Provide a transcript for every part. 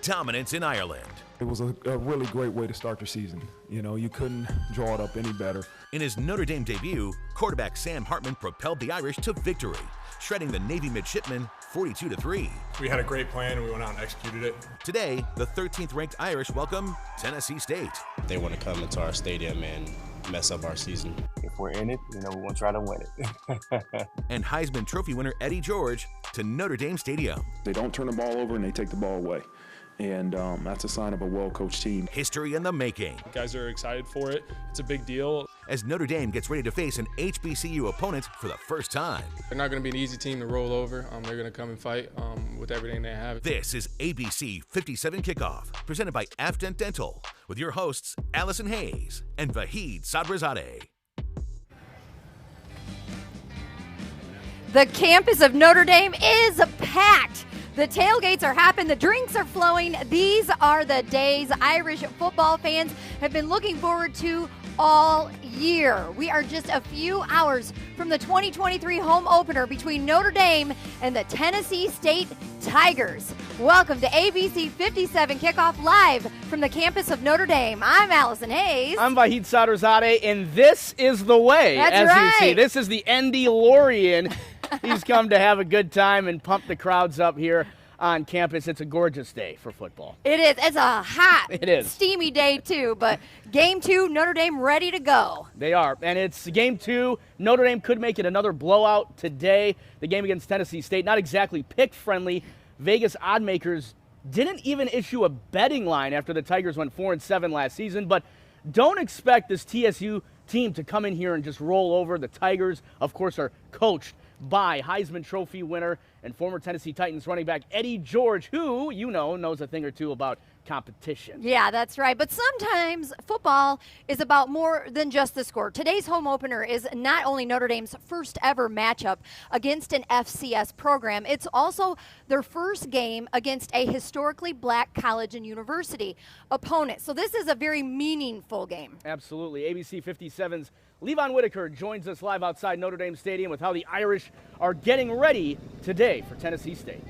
dominance in Ireland. It was a really great way to start the season. You know, you couldn't draw it up any better. In his Notre Dame debut, quarterback Sam Hartman propelled the Irish to victory, shredding the Navy midshipmen 42-3. We had a great plan and we went out and executed it. Today, the 13th ranked Irish welcome Tennessee State. They want to come into our stadium and mess up our season. If we're in it, you know, we want to try to win it. And Heisman Trophy winner Eddie George to Notre Dame Stadium. They don't turn the ball over and they take the ball away. And that's a sign of a well-coached team. History in the making. Guys are excited for it. It's a big deal. As Notre Dame gets ready to face an HBCU opponent for the first time. They're not going to be an easy team to roll over. They're going to come and fight with everything they have. This is ABC57 Kickoff, presented by Afdent Dental, with your hosts Allison Hayes and Vahid Sadrazadeh. The campus of Notre Dame is packed. The tailgates are happening, the drinks are flowing. These are the days Irish football fans have been looking forward to all year. We are just a few hours from the 2023 home opener between Notre Dame and the Tennessee State Tigers. Welcome to ABC 57 Kickoff, live from the campus of Notre Dame. I'm Allison Hayes. I'm Vahid Sadrazadeh, and this is the way. That's as right. You see. This is the Andy DeLorean. He's come to have a good time and pump the crowds up here on campus. It's a gorgeous day for football. It is. It's a hot, steamy day, too. But game 2, Notre Dame ready to go. They are. And it's game 2. Notre Dame could make it another blowout today. The game against Tennessee State, not exactly pick-friendly. Vegas oddmakers didn't even issue a betting line after the Tigers went 4-7 last season. But don't expect this TSU team to come in here and just roll over. The Tigers, of course, are coached by Heisman Trophy winner and former Tennessee Titans running back Eddie George, who, you know, knows a thing or two about competition. Yeah, that's right. But sometimes football is about more than just the score. Today's home opener is not only Notre Dame's first ever matchup against an FCS program, it's also their first game against a historically black college and university opponent. So this is a very meaningful game. Absolutely. ABC 57's Levon Whitaker joins us live outside Notre Dame Stadium with how the Irish are getting ready today for Tennessee State.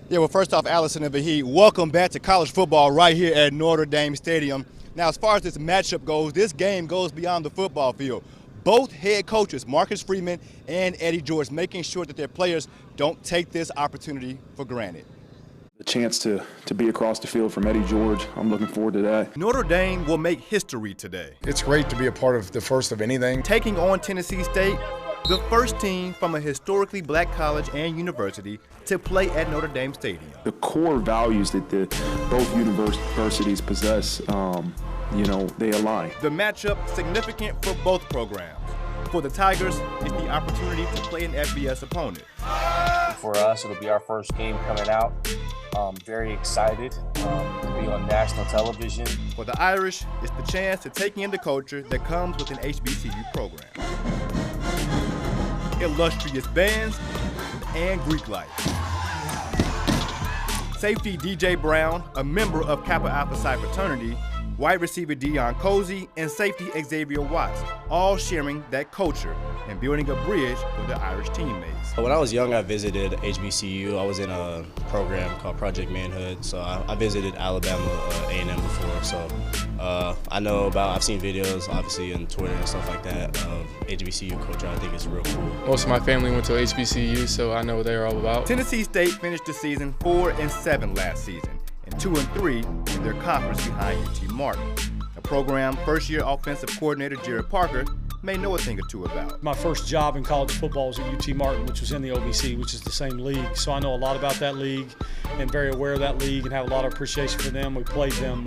Yeah, well, first off, Allison and Vahid, welcome back to college football right here at Notre Dame Stadium. Now, as far as this matchup goes, this game goes beyond the football field. Both head coaches, Marcus Freeman and Eddie George, making sure that their players don't take this opportunity for granted. The chance to be across the field from Eddie George, I'm looking forward to that. Notre Dame will make history today. It's great to be a part of the first of anything. Taking on Tennessee State, the first team from a historically black college and university to play at Notre Dame Stadium. The core values that both universities possess, they align. The matchup significant for both programs. For the Tigers, it's the opportunity to play an FBS opponent. For us, it'll be our first game coming out. Very excited to be on national television. For the Irish, it's the chance to take in the culture that comes with an HBCU program. Illustrious bands and Greek life. Safety DJ Brown, a member of Kappa Alpha Psi fraternity, wide receiver Deion Cozy, and safety Xavier Watts, all sharing that culture and building a bridge with the Irish teammates. When I was young, I visited HBCU. I was in a program called Project Manhood, so I visited Alabama A&M before, so I've seen videos, obviously, on Twitter and stuff like that of HBCU culture. I think it's real cool. Most of my family went to HBCU, so I know what they're all about. Tennessee State finished the season 4-7 last season, and 2-3 in their conference behind UT Martin. The program first-year offensive coordinator Jared Parker may know a thing or two about. My first job in college football was at UT Martin, which was in the OBC, which is the same league. So I know a lot about that league and very aware of that league and have a lot of appreciation for them. We played them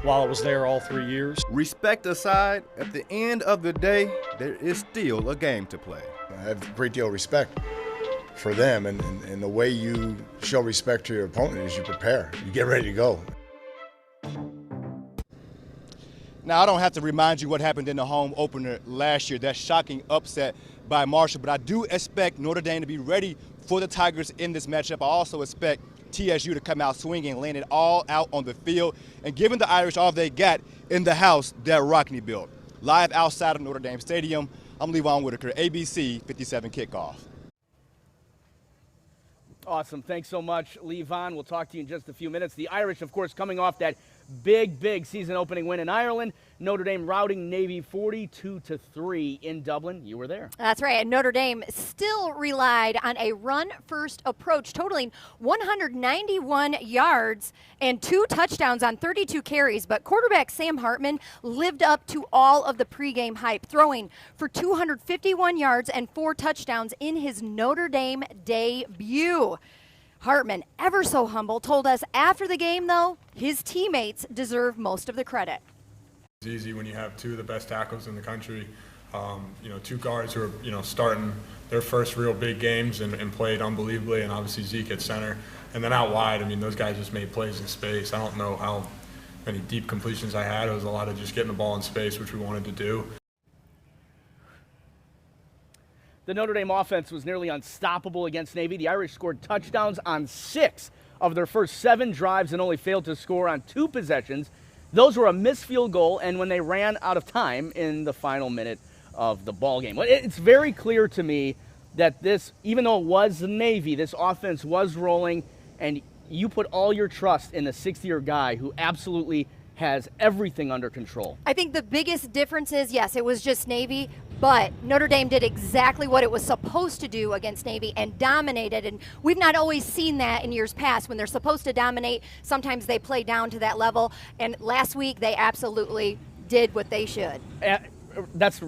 while I was there all 3 years. Respect aside, at the end of the day, there is still a game to play. I have a great deal of respect for them, and the way you show respect to your opponent is you prepare. You get ready to go. Now, I don't have to remind you what happened in the home opener last year, that shocking upset by Marshall, but I do expect Notre Dame to be ready for the Tigers in this matchup. I also expect TSU to come out swinging, laying it all out on the field, and giving the Irish all they got in the house that Rockne built. Live outside of Notre Dame Stadium, I'm Levon Whitaker, ABC 57 Kickoff. Awesome. Thanks so much, Lee Vaughn. We'll talk to you in just a few minutes. The Irish, of course, coming off that big season-opening win in Ireland. Notre Dame routing Navy 42-3 in Dublin. You were there. That's right. And Notre Dame still relied on a run-first approach, totaling 191 yards and 2 touchdowns on 32 carries. But quarterback Sam Hartman lived up to all of the pregame hype, throwing for 251 yards and 4 touchdowns in his Notre Dame debut. Hartman, ever so humble, told us after the game, though, his teammates deserve most of the credit. It's easy when you have 2 of the best tackles in the country, 2 guards who are, starting their first real big games and played unbelievably, and obviously Zeke at center. And then out wide, those guys just made plays in space. I don't know how many deep completions I had. It was a lot of just getting the ball in space, which we wanted to do. The Notre Dame offense was nearly unstoppable against Navy. The Irish scored touchdowns on 6 of their first 7 drives and only failed to score on 2 possessions. Those were a missed field goal and when they ran out of time in the final minute of the ball game. It's very clear to me that this, even though it was the Navy, this offense was rolling, and you put all your trust in the 6th-year guy who absolutely has everything under control. I think the biggest difference is, yes, it was just Navy, but Notre Dame did exactly what it was supposed to do against Navy and dominated. And we've not always seen that in years past. When they're supposed to dominate, sometimes they play down to that level. And last week, they absolutely did what they should. That's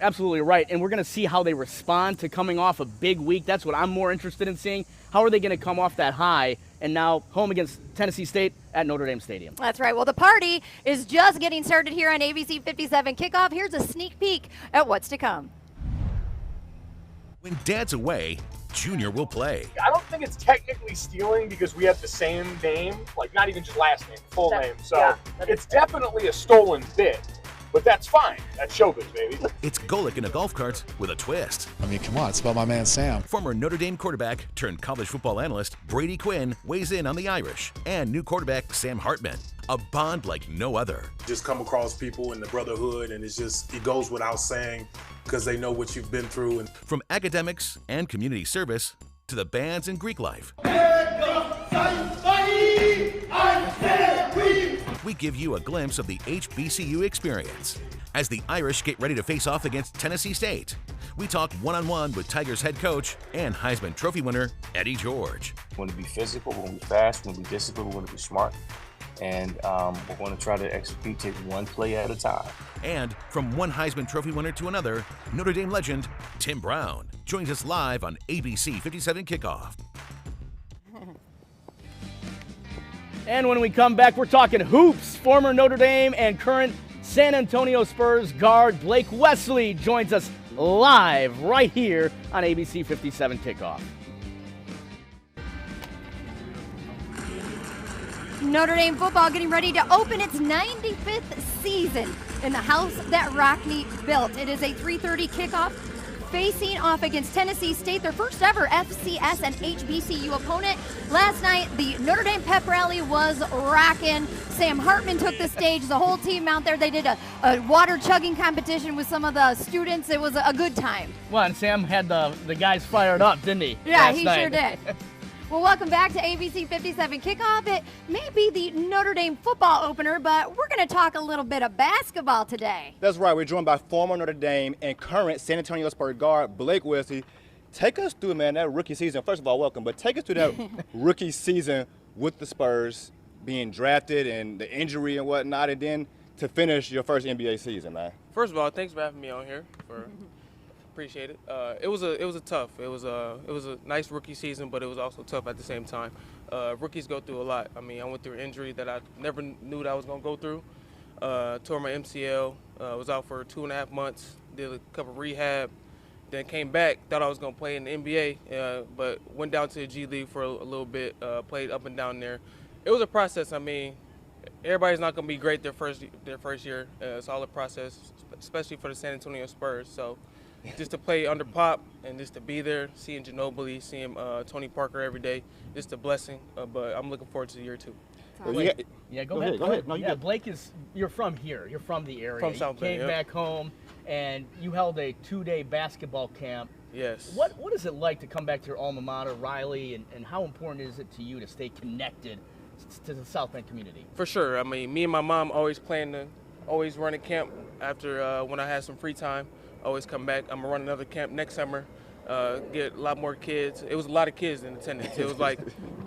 absolutely right. And we're going to see how they respond to coming off a big week. That's what I'm more interested in seeing. How are they going to come off that high and now home against Tennessee State at Notre Dame Stadium? That's right. Well, the party is just getting started here on ABC 57 Kickoff. Here's a sneak peek at what's to come. When Dad's away, Junior will play. I don't think it's technically stealing because we have the same name, like not even just last name, full name. So yeah, it's definitely a stolen bit. But that's fine. That's showbiz, baby. It's Golic in a golf cart with a twist. Come on, it's about my man Sam. Former Notre Dame quarterback turned college football analyst Brady Quinn weighs in on the Irish and new quarterback Sam Hartman. A bond like no other. Just come across people in the brotherhood, and it goes without saying because they know what you've been through. And from academics and community service to the bands and Greek life. We give you a glimpse of the HBCU experience. As the Irish get ready to face off against Tennessee State, we talk one-on-one with Tigers head coach and Heisman Trophy winner Eddie George. We want to be physical, we want to be fast, we want to be disciplined, we want to be smart. And we're going to try to execute, take one play at a time. And from one Heisman Trophy winner to another, Notre Dame legend Tim Brown joins us live on ABC 57 Kickoff. And when we come back, we're talking hoops. Former Notre Dame and current San Antonio Spurs guard Blake Wesley joins us live right here on ABC 57 Kickoff. Notre Dame football getting ready to open its 95th season in the house that Rockne built. It is a 3:30 kickoff facing off against Tennessee State, their first ever FCS and HBCU opponent. Last night, the Notre Dame pep rally was rocking. Sam Hartman took the stage, the whole team out there. They did a water chugging competition with some of the students. It was a good time. Well, and Sam had the guys fired up, didn't he? Yeah, he sure did. Well, welcome back to ABC 57 Kickoff. It may be the Notre Dame football opener, but we're going to talk a little bit of basketball today. That's right. We're joined by former Notre Dame and current San Antonio Spurs guard Blake Wesley. Take us through, man, that rookie season. First of all, welcome, but take us through that rookie season with the Spurs, being drafted and the injury and whatnot, and then to finish your first NBA season, man. First of all, thanks for having me on here. Appreciate it. It was tough. It was a nice rookie season, but it was also tough at the same time. Rookies go through a lot. I mean, I went through an injury that I never knew that I was gonna go through. Tore my MCL. Was out for 2.5 months. Did a couple rehab. Then came back. Thought I was gonna play in the NBA, but went down to the G League for a little bit. Played up and down there. It was a process. I mean, everybody's not gonna be great their first year. It's all a process, especially for the San Antonio Spurs. So. Just to play under Pop and just to be there, seeing Ginobili, seeing Tony Parker every day, just a blessing. But I'm looking forward to year 2. Blake, go ahead. No, Blake you're from here. You're from the area. From South Bend. You came back home, and you held a 2-day basketball camp Yes. What is it like to come back to your alma mater, Riley, and how important is it to you to stay connected to the South Bend community? For sure. I mean, me and my mom always run a camp after when I had some free time. Always come back. I'm gonna run another camp next summer. Get a lot more kids. It was a lot of kids in attendance. It was like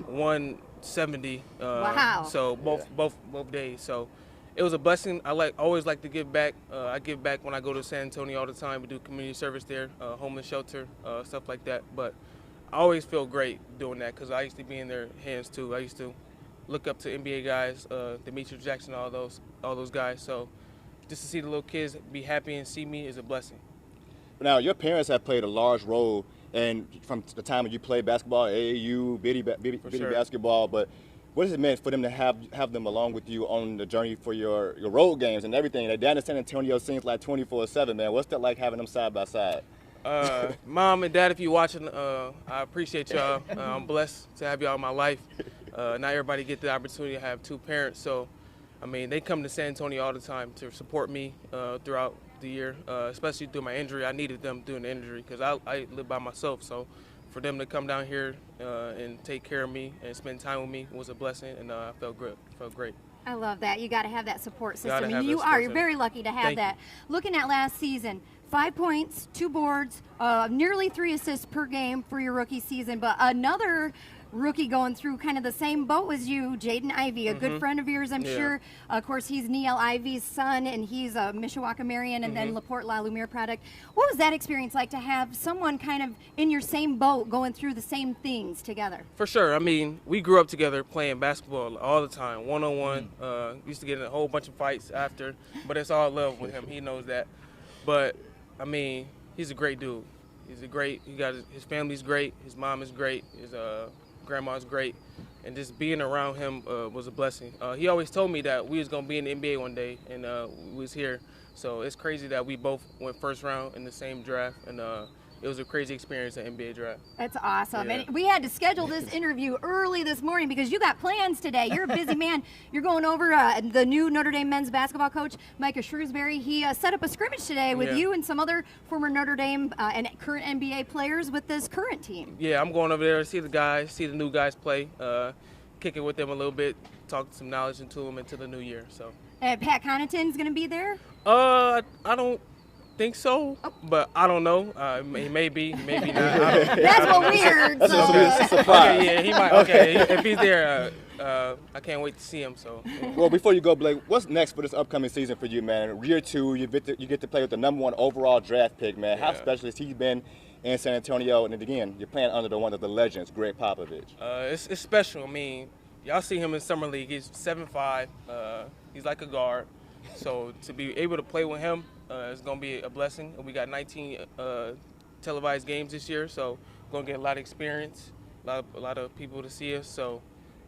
170. Wow. So both days. So it was a blessing. Always like to give back. I give back when I go to San Antonio all the time. We do community service there, homeless shelter, stuff like that. But I always feel great doing that because I used to be in their hands too. I used to look up to NBA guys, Demetrius Jackson, all those guys. So just to see the little kids be happy and see me is a blessing. Now, your parents have played a large role from the time when you played basketball, AAU, bitty sure. basketball, but what has it meant for them to have them along with you on the journey for your road games and everything? They're down in San Antonio seems like 24/7, man. What's that like having them side by side? Mom and Dad, if you're watching, I appreciate y'all. I'm blessed to have y'all in my life. Not everybody get the opportunity to have two parents, so I mean, they come to San Antonio all the time to support me throughout the year, especially through my injury. I needed them during the injury because I live by myself. So for them to come down here and take care of me and spend time with me was a blessing, and I felt great. I love that. You got to have that support system. And you're very lucky to have Thank that. you. Looking at last season, 5 points, 2 boards, nearly 3 assists per game for your rookie season, but another rookie going through kind of the same boat as you, Jaden Ivey, a good friend of yours, I'm sure. Of course, he's Neil Ivey's son, and he's a Mishawaka Marion and then LaPorte La Lumiere product. What was that experience like to have someone kind of in your same boat going through the same things together? For sure. I mean, we grew up together playing basketball all the time, one-on-one. Used to get in a whole bunch of fights after, but it's all love with him. He knows that. But, I mean, he's a great dude. His family's great. His mom is great. His grandma's great, and just being around him was a blessing. He always told me that we was gonna be in the NBA one day, and we was here. So it's crazy that we both went first round in the same draft, and it was a crazy experience at NBA draft. That's awesome. Yeah. And we had to schedule this interview early this morning because you got plans today. You're a busy man. You're going over the new Notre Dame men's basketball coach, Micah Shrewsbury. He set up a scrimmage today with you and some other former Notre Dame and current NBA players with this current team. Yeah, I'm going over there to see the guys, see the new guys play, kick it with them a little bit, talk some knowledge into them into the new year. So. Pat Connaughton's going to be there? I don't think so, but I don't know. He may be, maybe not. That's what we heard. That's a surprise. Okay, yeah, he might. Okay, if he's there, I can't wait to see him. So. Well, before you go, Blake, what's next for this upcoming season for you, man? Year 2, you get to play with the #1 overall draft pick, man. How special has he been in San Antonio? And again, you're playing under one of the legends, Greg Popovich. It's special. I mean, y'all see him in summer league. He's 7'5". He's like a guard. So to be able to play with him is going to be a blessing. We got 19 televised games this year, so we're going to get a lot of experience, a lot of people to see us. So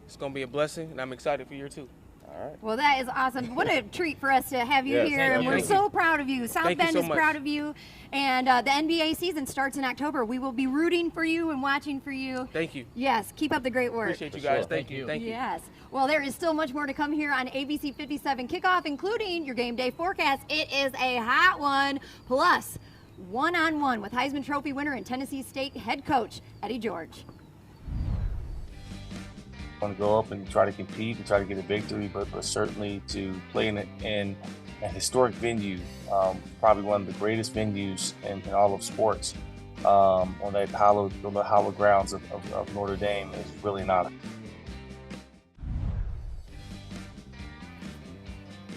it's going to be a blessing, and I'm excited for year 2. All right. Well, that is awesome. What a treat for us to have you here, and we're so proud of you. South Bend is proud of you, and the NBA season starts in October. We will be rooting for you and watching for you. Thank you. Yes, keep up the great work. Appreciate you guys. Thank you. Yes. Well, there is still much more to come here on ABC57 Kickoff, including your game day forecast. It is a hot one, plus one-on-one with Heisman Trophy winner and Tennessee State head coach Eddie George. Want to go up and try to compete and try to get a victory, but certainly to play in a historic venue, probably one of the greatest venues in all of sports, on the hallowed grounds of Notre Dame is really an honor.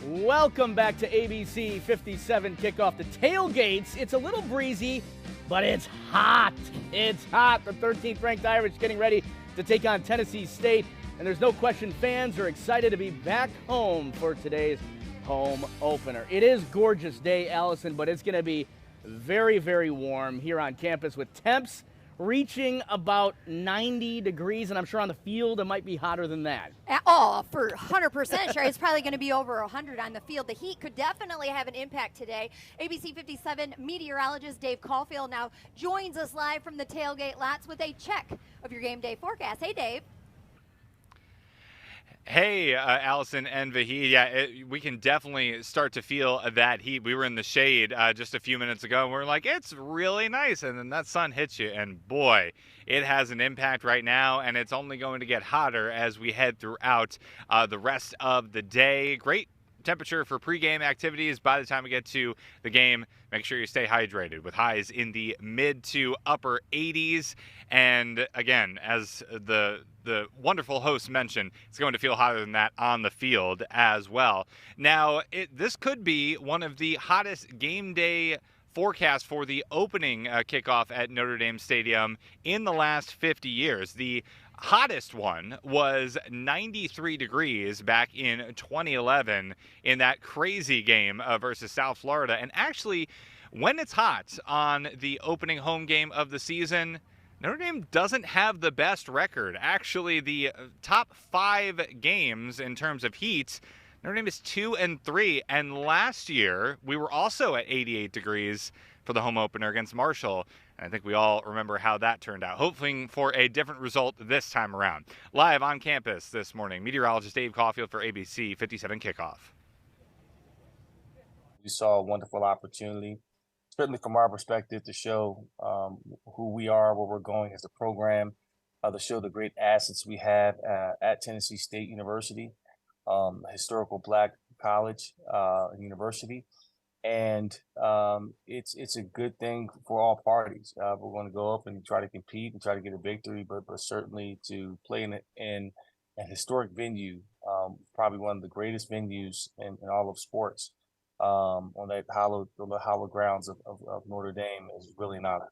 Welcome back to ABC 57 Kickoff. The tailgates, it's a little breezy, but it's hot. It's hot. The 13th ranked Irish getting ready to take on Tennessee State. And there's no question fans are excited to be back home for today's home opener. It is a gorgeous day, Allison, but it's going to be very, very warm here on campus with temps reaching about 90 degrees, and I'm sure on the field it might be hotter than that. Oh, for 100% sure. It's probably going to be over 100 on the field. The heat could definitely have an impact today. ABC 57 meteorologist Dave Caulfield now joins us live from the tailgate lots with a check of your game day forecast. Hey, Dave. Hey, Allison and Vahid. Yeah, we can definitely start to feel that heat. We were in the shade just a few minutes ago, and we are like, it's really nice. And then that sun hits you, and boy, it has an impact right now, and it's only going to get hotter as we head throughout the rest of the day. Great temperature for pregame activities. By the time we get to the game, make sure you stay hydrated with highs in the mid to upper 80s. And again, as the wonderful host mentioned, it's going to feel hotter than that on the field as well. Now, this could be one of the hottest game day forecast for the opening kickoff at Notre Dame Stadium in the last 50 years. The hottest one was 93 degrees back in 2011 in that crazy game versus South Florida. And actually, when it's hot on the opening home game of the season, Notre Dame doesn't have the best record. Actually, the top 5 games in terms of heat, Notre Dame is 2-3. And last year, we were also at 88 degrees for the home opener against Marshall. And I think we all remember how that turned out, hoping for a different result this time around. Live on campus this morning, meteorologist Dave Caulfield for ABC57 Kickoff. We saw a wonderful opportunity, certainly from our perspective, to show who we are, where we're going as a program, to show the great assets we have at Tennessee State University, a historical Black college university. And it's a good thing for all parties. We're going to go up and try to compete and try to get a victory, but certainly to play in a historic venue, probably one of the greatest venues in all of sports, on the hallowed grounds of Notre Dame is really an honor.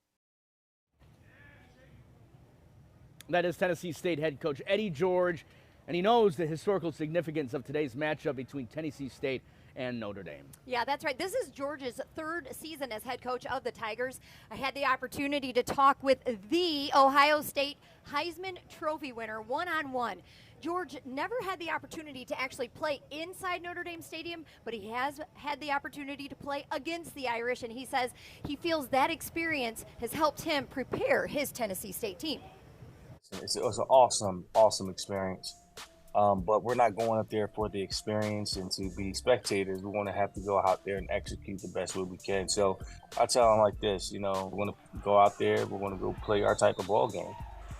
That is Tennessee State head coach Eddie George, and he knows the historical significance of today's matchup between Tennessee State and Notre Dame. Yeah, that's right. This is George's 3rd season as head coach of the Tigers. I had the opportunity to talk with the Ohio State Heisman Trophy winner one-on-one. George never had the opportunity to actually play inside Notre Dame Stadium, but he has had the opportunity to play against the Irish, and he says he feels that experience has helped him prepare his Tennessee State team. It was an awesome experience. But we're not going up there for the experience and to be spectators. We want to have to go out there and execute the best way we can. So I tell them like this, we're going to go out there, we're going to go play our type of ball game.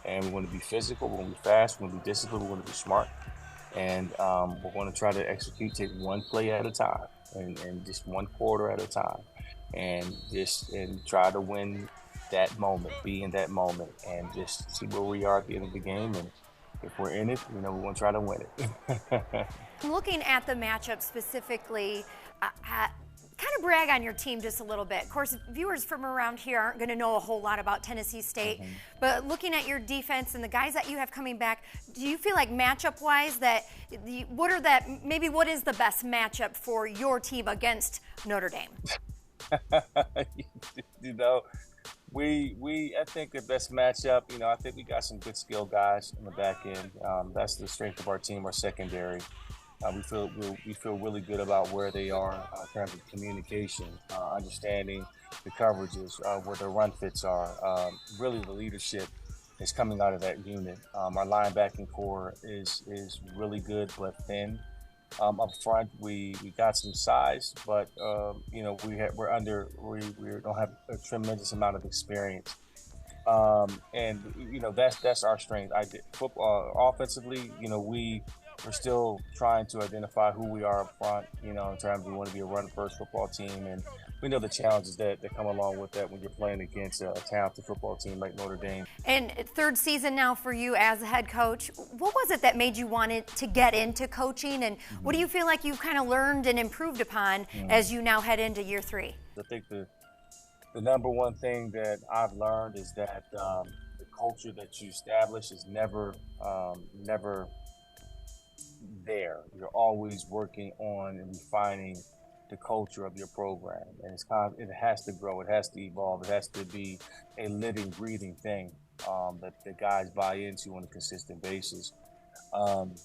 And we're going to be physical, we're going to be fast, we're going to be disciplined, we're going to be smart. And we're going to try to execute, take one play at a time and just one quarter at a time. And try to win that moment, be in that moment, and just see where we are at the end of the game. And if we're in it, we want to try to win it. Looking at the matchup specifically, kind of brag on your team just a little bit. Of course, viewers from around here aren't going to know a whole lot about Tennessee State, but looking at your defense and the guys that you have coming back, do you feel like matchup-wise what is the best matchup for your team against Notre Dame? I think the best matchup, I think we got some good skill guys in the back end. That's the strength of our team, our secondary. We feel really good about where they are in terms of communication, understanding the coverages, where the run fits are. Really, the leadership is coming out of that unit. Our linebacking core is really good but thin. Up front, we got some size, but we don't have a tremendous amount of experience. That's our strength. Offensively, we're still trying to identify who we are up front, in terms of we want to be a run-first football team. And we know the challenges that come along with that when you're playing against a talented football team like Notre Dame. And 3rd season now for you as a head coach. What was it that made you want to get into coaching? And what do you feel like you've kind of learned and improved upon as you now head into year 3? I think the number one thing that I've learned is that the culture that you establish is never there. You're always working on and refining the culture of your program, and it has to grow, it has to evolve, it has to be a living, breathing thing that the guys buy into on a consistent basis. And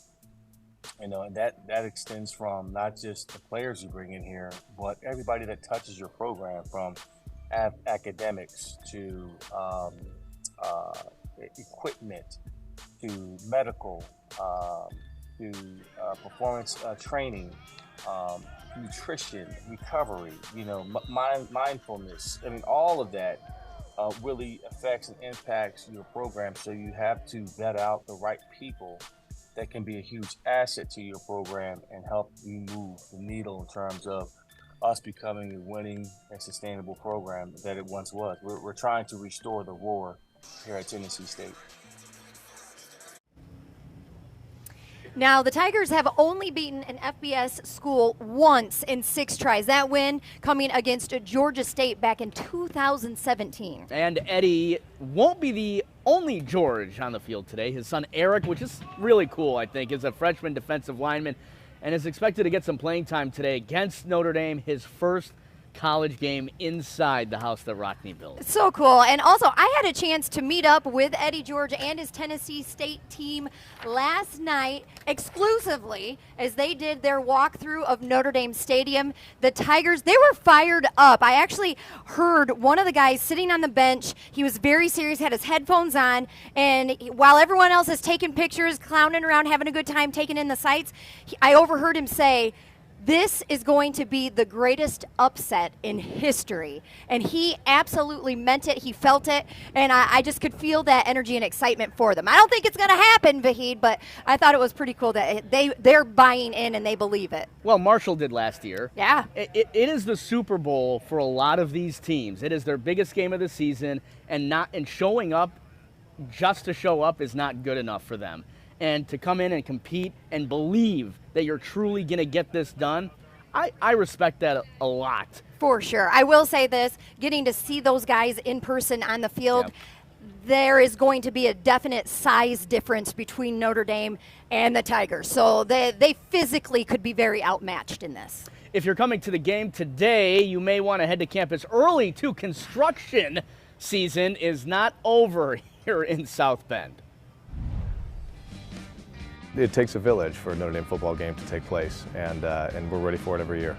that extends from not just the players you bring in here, but everybody that touches your program, from academics to equipment to medical, through performance training, nutrition, recovery, mindfulness. I mean, all of that really affects and impacts your program. So you have to vet out the right people that can be a huge asset to your program and help you move the needle in terms of us becoming a winning and sustainable program that it once was. We're trying to restore the roar here at Tennessee State. Now, the Tigers have only beaten an FBS school once in 6 tries. That win coming against Georgia State back in 2017. And Eddie won't be the only George on the field today. His son Eric, which is really cool, I think, is a freshman defensive lineman and is expected to get some playing time today against Notre Dame, his first college game inside the house that Rockne built. So cool. And also, I had a chance to meet up with Eddie George and his Tennessee State team last night exclusively as they did their walkthrough of Notre Dame Stadium. The Tigers, they were fired up. I actually heard one of the guys sitting on the bench. He was very serious, had his headphones on, and while everyone else is taking pictures, clowning around, having a good time, taking in the sights, I overheard him say, "This is going to be the greatest upset in history." And he absolutely meant it. He felt it. And I just could feel that energy and excitement for them. I don't think it's going to happen, Vahid, but I thought it was pretty cool that they're buying in and they believe it. Well, Marshall did last year. Yeah. It is the Super Bowl for a lot of these teams. It is their biggest game of the season, and showing up just to show up is not good enough for them. And to come in and compete and believe that you're truly going to get this done, I respect that a lot. For sure. I will say this, getting to see those guys in person on the field, there is going to be a definite size difference between Notre Dame and the Tigers. So they physically could be very outmatched in this. If you're coming to the game today, you may want to head to campus early, too. Construction season is not over here in South Bend. It takes a village for a Notre Dame football game to take place, and we're ready for it every year.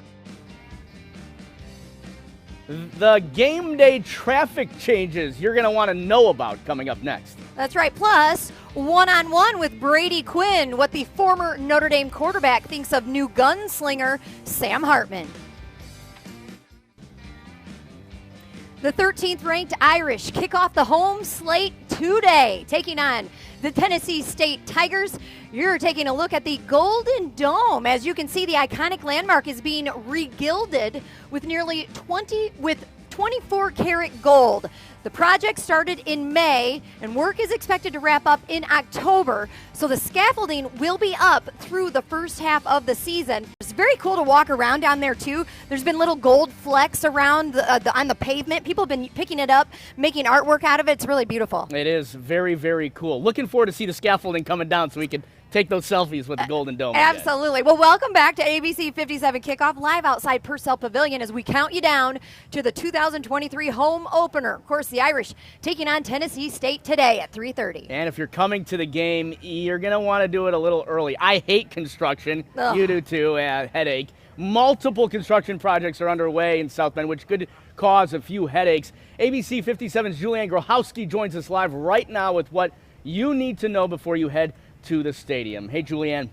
The game day traffic changes you're going to want to know about coming up next. That's right. Plus, one-on-one with Brady Quinn, what the former Notre Dame quarterback thinks of new gunslinger Sam Hartman. The 13th ranked Irish kick off the home slate today, taking on the Tennessee State Tigers. You're taking a look at the Golden Dome. As you can see, the iconic landmark is being regilded with nearly 24-karat gold. The project started in May, and work is expected to wrap up in October. So the scaffolding will be up through the first half of the season. It's very cool to walk around down there, too. There's been little gold flecks around on the pavement. People have been picking it up, making artwork out of it. It's really beautiful. It is very, very cool. Looking forward to see the scaffolding coming down so we can take those selfies with the Golden Dome. Absolutely. Well, welcome back to ABC57 Kickoff, live outside Purcell Pavilion as we count you down to the 2023 home opener. Of course, the Irish taking on Tennessee State today at 3:30. And if you're coming to the game, you're going to want to do it a little early. I hate construction. Ugh. You do too. Headache. Multiple construction projects are underway in South Bend, which could cause a few headaches. ABC 57's Julianne Grochowski joins us live right now with what you need to know before you head to the stadium. Hey, Julianne.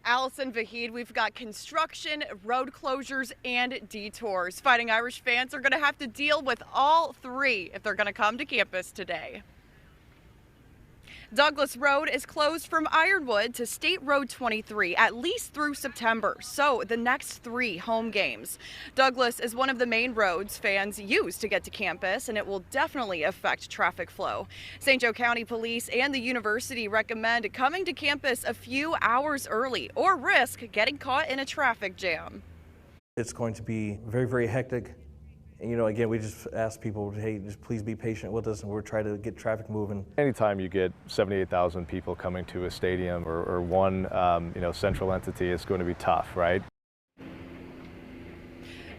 Allison, Vahid, we've got construction, road closures, and detours. Fighting Irish fans are going to have to deal with all three if they're going to come to campus today. Douglas Road is closed from Ironwood to State Road 23 at least through September, so the next 3 home games. Douglas is one of the main roads fans use to get to campus, and it will definitely affect traffic flow. St. Joe County Police and the university recommend coming to campus a few hours early or risk getting caught in a traffic jam. It's going to be very, very hectic. Again, we just ask people, hey, just please be patient with us, and we're trying to get traffic moving. Anytime you get 78,000 people coming to a stadium or one central entity, it's going to be tough, right?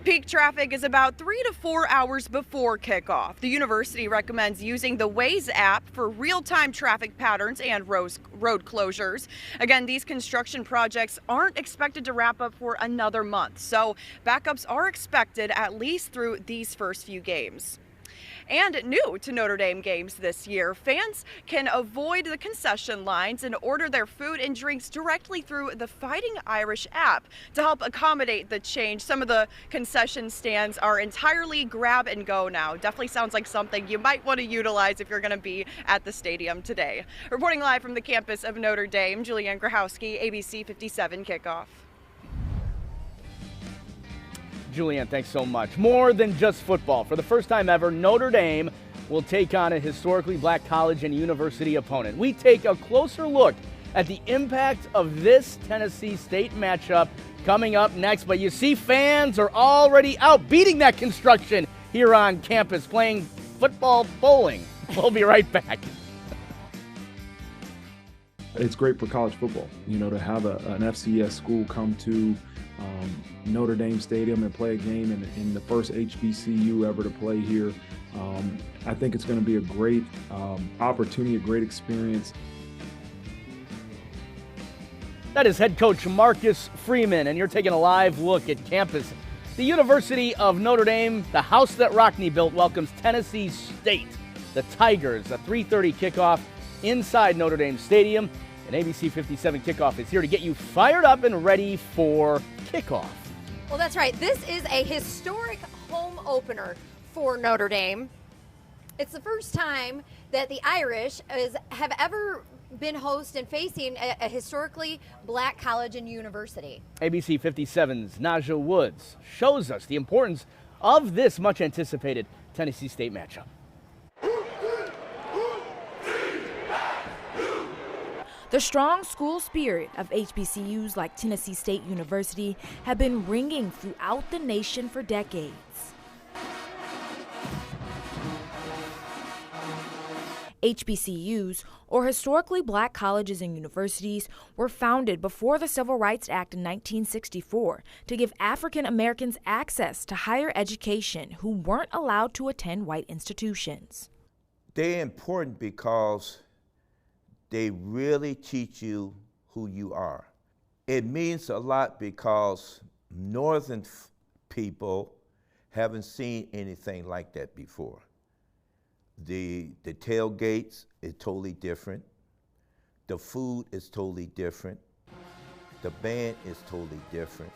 Peak traffic is about 3 to 4 hours before kickoff. The university recommends using the Waze app for real-time traffic patterns and road closures. Again, these construction projects aren't expected to wrap up for another month, so backups are expected at least through these first few games. And new to Notre Dame games this year, fans can avoid the concession lines and order their food and drinks directly through the Fighting Irish app. To help accommodate the change, some of the concession stands are entirely grab and go now. Definitely sounds like something you might want to utilize if you're going to be at the stadium today. Reporting live from the campus of Notre Dame, Julianne Grahowski, ABC57 Kickoff. Julianne, thanks so much. More than just football. For the first time ever, Notre Dame will take on a historically black college and university opponent. We take a closer look at the impact of this Tennessee State matchup coming up next. But you see, fans are already out beating that construction here on campus, playing football bowling. We'll be right back. It's great for college football, to have an FCS school come to Notre Dame Stadium and play a game in the first HBCU ever to play here. I think it's going to be a great opportunity, a great experience. That is head coach Marcus Freeman, and you're taking a live look at campus. The University of Notre Dame, the house that Rockne built, welcomes Tennessee State. The Tigers, a 3:30 kickoff inside Notre Dame Stadium. And ABC57 Kickoff is here to get you fired up and ready for kickoff. Well, that's right. This is a historic home opener for Notre Dame. It's the first time that the Irish have ever been host and facing a historically black college and university. ABC57's Naja Woods shows us the importance of this much-anticipated Tennessee State matchup. The strong school spirit of HBCUs like Tennessee State University have been ringing throughout the nation for decades. HBCUs, or historically black colleges and universities, were founded before the Civil Rights Act in 1964 to give African Americans access to higher education who weren't allowed to attend white institutions. They're important because they really teach you who you are. It means a lot because Northern people haven't seen anything like that before. The tailgates is totally different. The food is totally different. The band is totally different.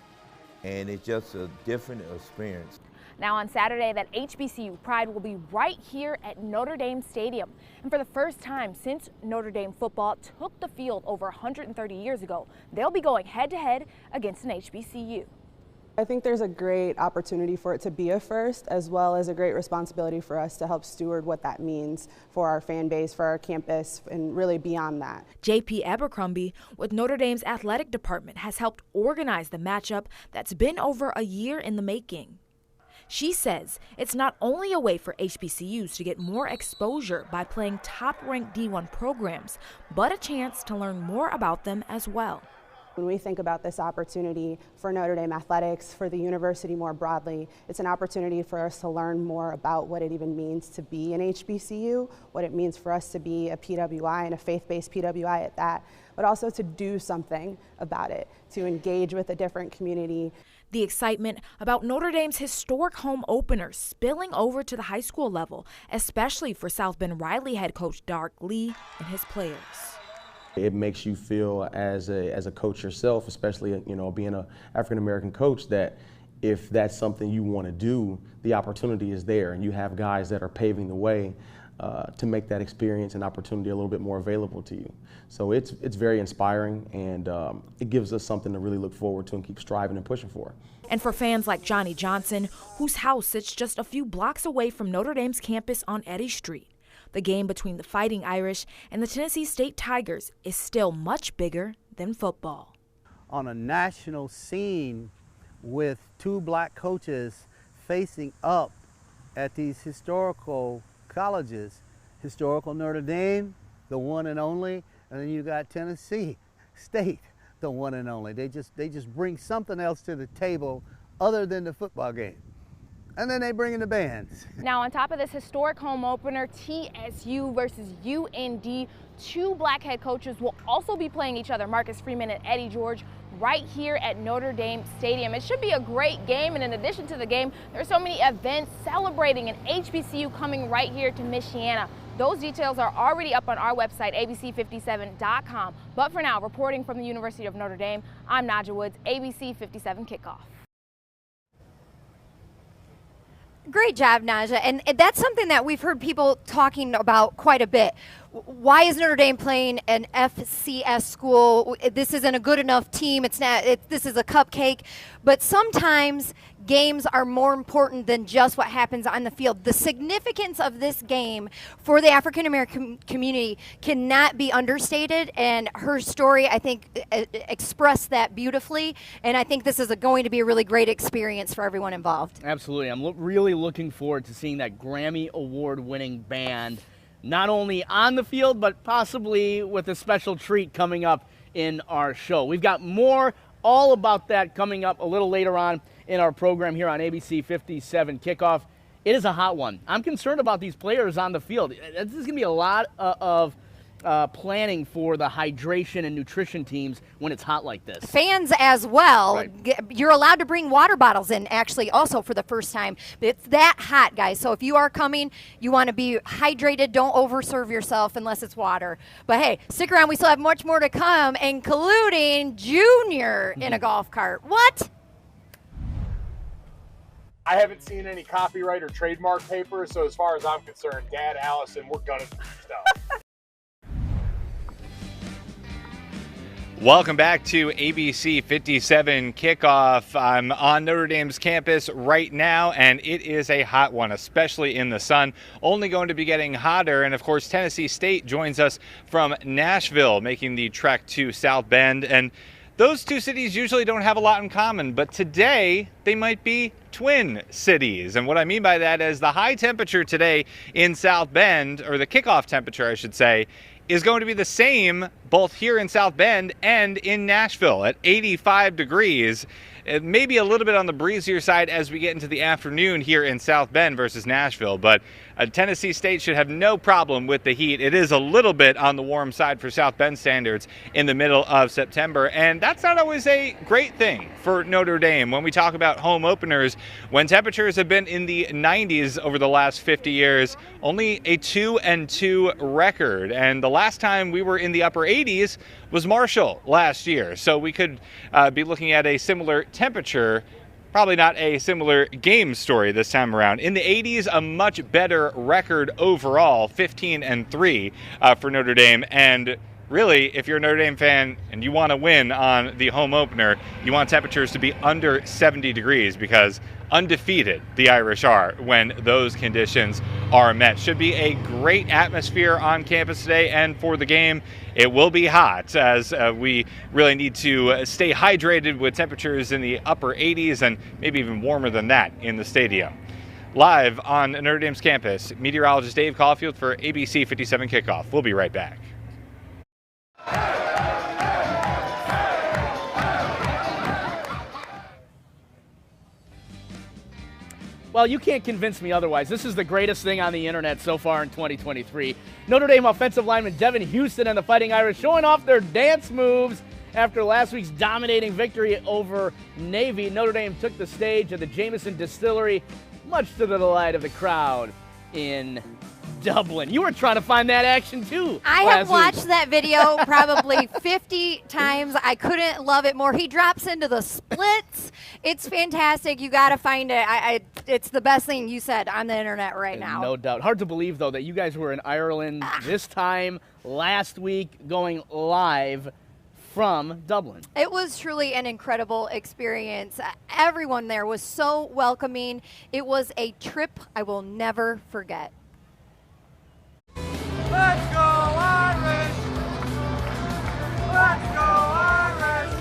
And it's just a different experience. Now on Saturday, that HBCU pride will be right here at Notre Dame Stadium. And for the first time since Notre Dame football took the field over 130 years ago, they'll be going head-to-head against an HBCU. I think there's a great opportunity for it to be a first, as well as a great responsibility for us to help steward what that means for our fan base, for our campus, and really beyond that. J.P. Abercrombie with Notre Dame's athletic department has helped organize the matchup that's been over a year in the making. She says it's not only a way for HBCUs to get more exposure by playing top-ranked D1 programs, but a chance to learn more about them as well. When we think about this opportunity for Notre Dame athletics, for the university more broadly, it's an opportunity for us to learn more about what it even means to be an HBCU, what it means for us to be a PWI and a faith-based PWI at that, but also to do something about it, to engage with a different community. The excitement about Notre Dame's historic home opener spilling over to the high school level, especially for South Bend Riley head coach Dark Lee and his players. It makes you feel as a coach yourself, especially being an African American coach, that if that's something you want to do, the opportunity is there, and you have guys that are paving the way to make that experience and opportunity a little bit more available to you. So it's very inspiring, and it gives us something to really look forward to and keep striving and pushing for. And for fans like Johnny Johnson, whose house sits just a few blocks away from Notre Dame's campus on Eddy Street, the game between the Fighting Irish and the Tennessee State Tigers is still much bigger than football. On a national scene with two black coaches facing up at these historical colleges, historical Notre Dame, the one and only, and then you got Tennessee State, the one and only. They just bring something else to the table other than the football game. And then they bring in the bands. Now, on top of this historic home opener, TSU versus UND, two black head coaches will also be playing each other. Marcus Freeman and Eddie George right here at Notre Dame Stadium. It should be a great game, and in addition to the game, there's so many events celebrating an HBCU coming right here to Michiana. Those details are already up on our website, ABC57.com. But for now, reporting from the University of Notre Dame, I'm Naja Woods, ABC57 Kickoff. Great job, Naja. And that's something that we've heard people talking about quite a bit. Why is Notre Dame playing an FCS school? This isn't a good enough team. It's not. This is a cupcake. But sometimes games are more important than just what happens on the field. The significance of this game for the African American community cannot be understated, and her story, I think, expressed that beautifully. And I think this is going to be a really great experience for everyone involved. Absolutely. I'm really looking forward to seeing that Grammy Award-winning band, not only on the field, but possibly with a special treat coming up in our show. We've got more all about that coming up a little later on in our program here on ABC 57 Kickoff. It is a hot one. I'm concerned about these players on the field. This is going to be a lot of planning for the hydration and nutrition teams when it's hot like this. Fans as well. Right. You're allowed to bring water bottles in, actually, also for the first time. It's that hot, guys. So if you are coming, you want to be hydrated. Don't overserve yourself unless it's water. But hey, stick around. We still have much more to come, including Junior in a golf cart. What? I haven't seen any copyright or trademark papers, so as far as I'm concerned, Dad, Allison, we're gunning for stuff. Welcome back to ABC 57 Kickoff. I'm on Notre Dame's campus right now, and it is a hot one, especially in the sun. Only going to be getting hotter, and of course, Tennessee State joins us from Nashville, making the trek to South Bend. And those two cities usually don't have a lot in common, but today they might be twin cities. And what I mean by that is the high temperature today in South Bend, or the kickoff temperature, I should say, is going to be the same both here in South Bend and in Nashville at 85 degrees. It may be a little bit on the breezier side as we get into the afternoon here in South Bend versus Nashville, but Tennessee State should have no problem with the heat. It is a little bit on the warm side for South Bend standards in the middle of September, and that's not always a great thing for Notre Dame. When we talk about home openers, when temperatures have been in the 90s over the last 50 years, only a 2-2 record, and the last time we were in the upper 80s was Marshall last year, so we could be looking at a similar temperature. Probably not a similar game story this time around. In the 80s, a much better record overall, 15-3 for Notre Dame. And really, if you're a Notre Dame fan and you want to win on the home opener, you want temperatures to be under 70 degrees because undefeated the Irish are when those conditions are met. Should be a great atmosphere on campus today, and for the game, it will be hot as we really need to stay hydrated with temperatures in the upper 80s and maybe even warmer than that in the stadium. Live on Notre Dame's campus, meteorologist Dave Caulfield for ABC 57 Kickoff. We'll be right back. Well, you can't convince me otherwise. This is the greatest thing on the internet so far in 2023. Notre Dame offensive lineman Devin Houston and the Fighting Irish showing off their dance moves after last week's dominating victory over Navy. Notre Dame took the stage at the Jameson Distillery, much to the delight of the crowd in Dublin. You were trying to find that action too. I have watched that video probably 50 times. I couldn't love it more. He drops into the splits. It's fantastic. You got to find it. It's the best thing you said on the internet right now. No doubt. Hard to believe, though, that you guys were in Ireland this time last week going live from Dublin. It was truly an incredible experience. Everyone there was so welcoming. It was a trip I will never forget. Let's go Irish! Let's go Irish!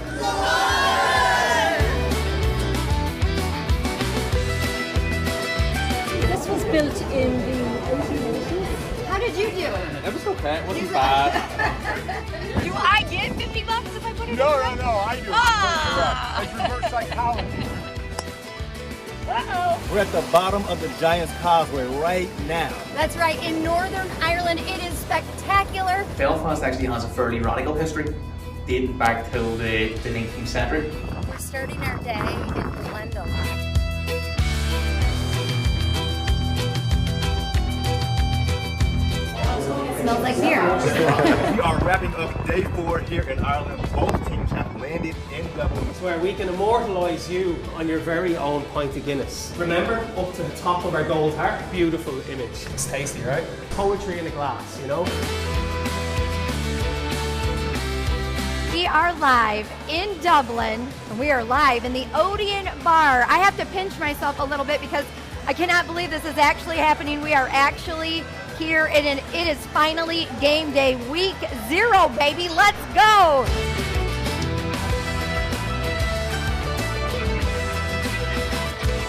This was built in the 1880s. How did you do? It was okay. It wasn't bad. Do I get $50 if I put it in? No, I do. It's reverse psychology. We're at the bottom of the Giants Causeway right now. That's right. In Northern Ireland, it is spectacular. Belfast actually has a fairly radical history. dating back till the 19th century. We're starting our day in Glendale. Smells like beer. We are wrapping up day 4 here in Ireland. Both teams have landed in Dublin. It's where we can immortalise you on your very own pint of Guinness. Remember, up to the top of our gold heart. Beautiful image. It's tasty, right? Poetry in a glass, you know? We are live in Dublin, and we are live in the Odeon Bar. I have to pinch myself a little bit because I cannot believe this is actually happening. We are actually here, and it is finally game day, week 0, baby. Let's go.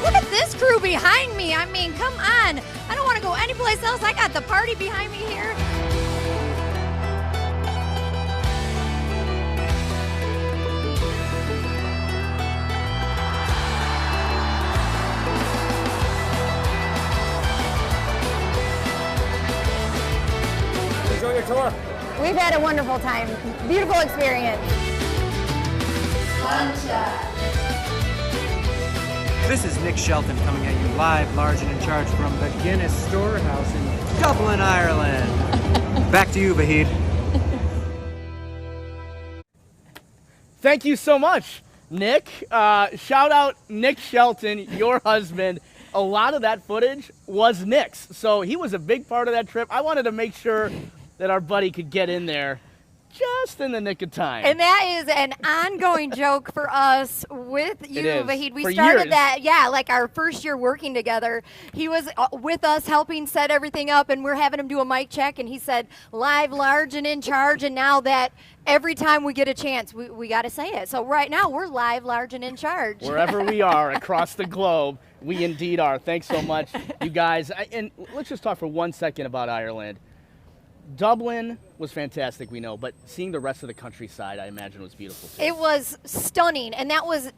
Look at this crew behind me. I mean, come on. I don't want to go anyplace else. I got the party behind me here. Enjoy your tour. We've had a wonderful time. Beautiful experience. This is Nick Shelton coming at you live, large and in charge from the Guinness Storehouse in Dublin, Ireland. Back to you, Vahid. Thank you so much, Nick. Shout out Nick Shelton, your husband. A lot of that footage was Nick's, so he was a big part of that trip. I wanted to make sure that our buddy could get in there just in the nick of time. And that is an ongoing joke for us with you, Vahid. We for started years. that, like our first year working together. He was with us helping set everything up, and we're having him do a mic check, and he said, live, large, and in charge. And now that every time we get a chance, we got to say it. So right now, we're live, large, and in charge. Wherever we are across the globe, we indeed are. Thanks so much, you guys. And let's just talk for 1 second about Ireland. Dublin was fantastic, we know, but seeing the rest of the countryside, I imagine, was beautiful too. It was stunning, and that was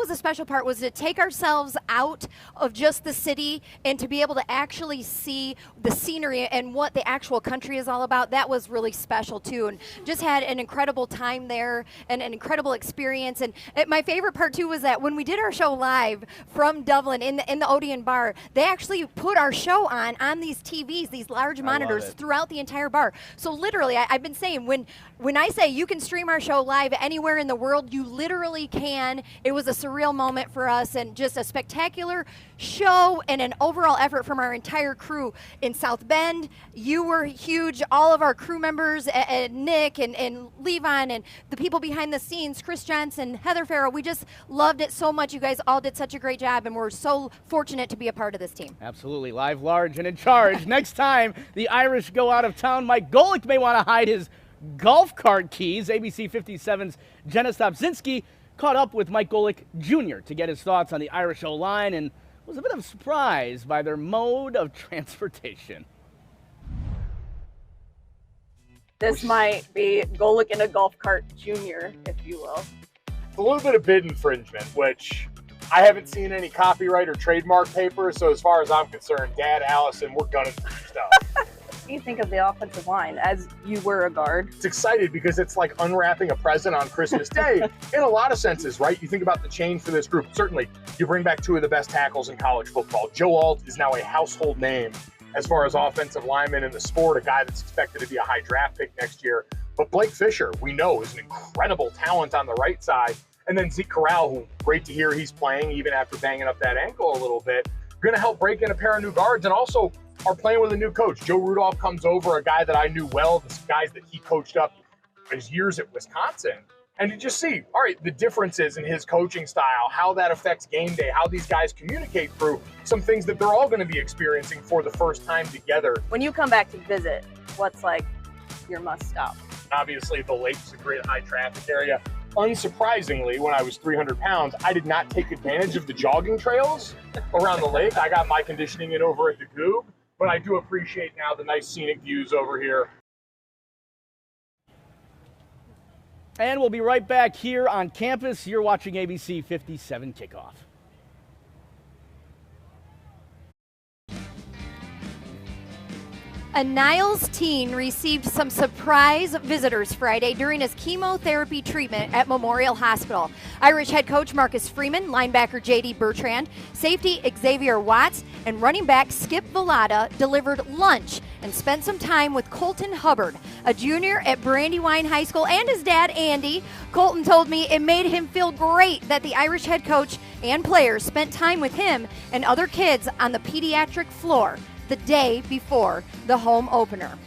the special part, was to take ourselves out of just the city and to be able to actually see the scenery and what the actual country is all about. That was really special too, and just had an incredible time there and an incredible experience. And my favorite part too was that when we did our show live from Dublin in the Odeon Bar, they actually put our show on these TVs, these large monitors throughout the entire bar. So literally, I've been saying, when I say you can stream our show live anywhere in the world, you literally can. It was a surreal moment for us, and just a spectacular show and an overall effort from our entire crew in South Bend. You were huge. All of our crew members, Nick and Levon, and the people behind the scenes, Chris Johnson, Heather Farrell, we just loved it so much. You guys all did such a great job, and we're so fortunate to be a part of this team. Absolutely. Live, large, and in charge. Next time the Irish go out of town, Mike Golic may want to hide his golf cart keys. ABC57's Jenna Stopczynski caught up with Mike Golic Jr. to get his thoughts on the Irish O-line, and was a bit of surprised by their mode of transportation. This might be Golic in a golf cart junior, if you will. It's a little bit of bid infringement, which I haven't seen any copyright or trademark papers, so as far as I'm concerned, Dad, Allison, we're gunning for your stuff. What do you think of the offensive line as you were a guard? It's excited because it's like unwrapping a present on Christmas Day in a lot of senses, right? You think about the change for this group. Certainly, you bring back 2 of the best tackles in college football. Joe Alt is now a household name as far as offensive lineman in the sport, a guy that's expected to be a high draft pick next year. But Blake Fisher, we know, is an incredible talent on the right side. And then Zeke Corral, who great to hear he's playing even after banging up that ankle a little bit, going to help break in a pair of new guards, and also are playing with a new coach. Joe Rudolph comes over, a guy that I knew well, the guys that he coached up his years at Wisconsin. And to just see, all right, the differences in his coaching style, how that affects game day, how these guys communicate through some things that they're all going to be experiencing for the first time together. When you come back to visit, what's like your must stop? Obviously, the lake's a great high traffic area. Unsurprisingly, when I was 300 pounds, I did not take advantage of the jogging trails around the lake. I got my conditioning in over at the Goob, but I do appreciate now the nice scenic views over here. And we'll be right back here on campus. You're watching ABC 57 Kickoff. A Niles teen received some surprise visitors Friday during his chemotherapy treatment at Memorial Hospital. Irish head coach Marcus Freeman, linebacker J.D. Bertrand, safety Xavier Watts, and running back Skip Velada delivered lunch and spent some time with Colton Hubbard, a junior at Brandywine High School, and his dad, Andy. Colton told me it made him feel great that the Irish head coach and players spent time with him and other kids on the pediatric floor the day before the home opener.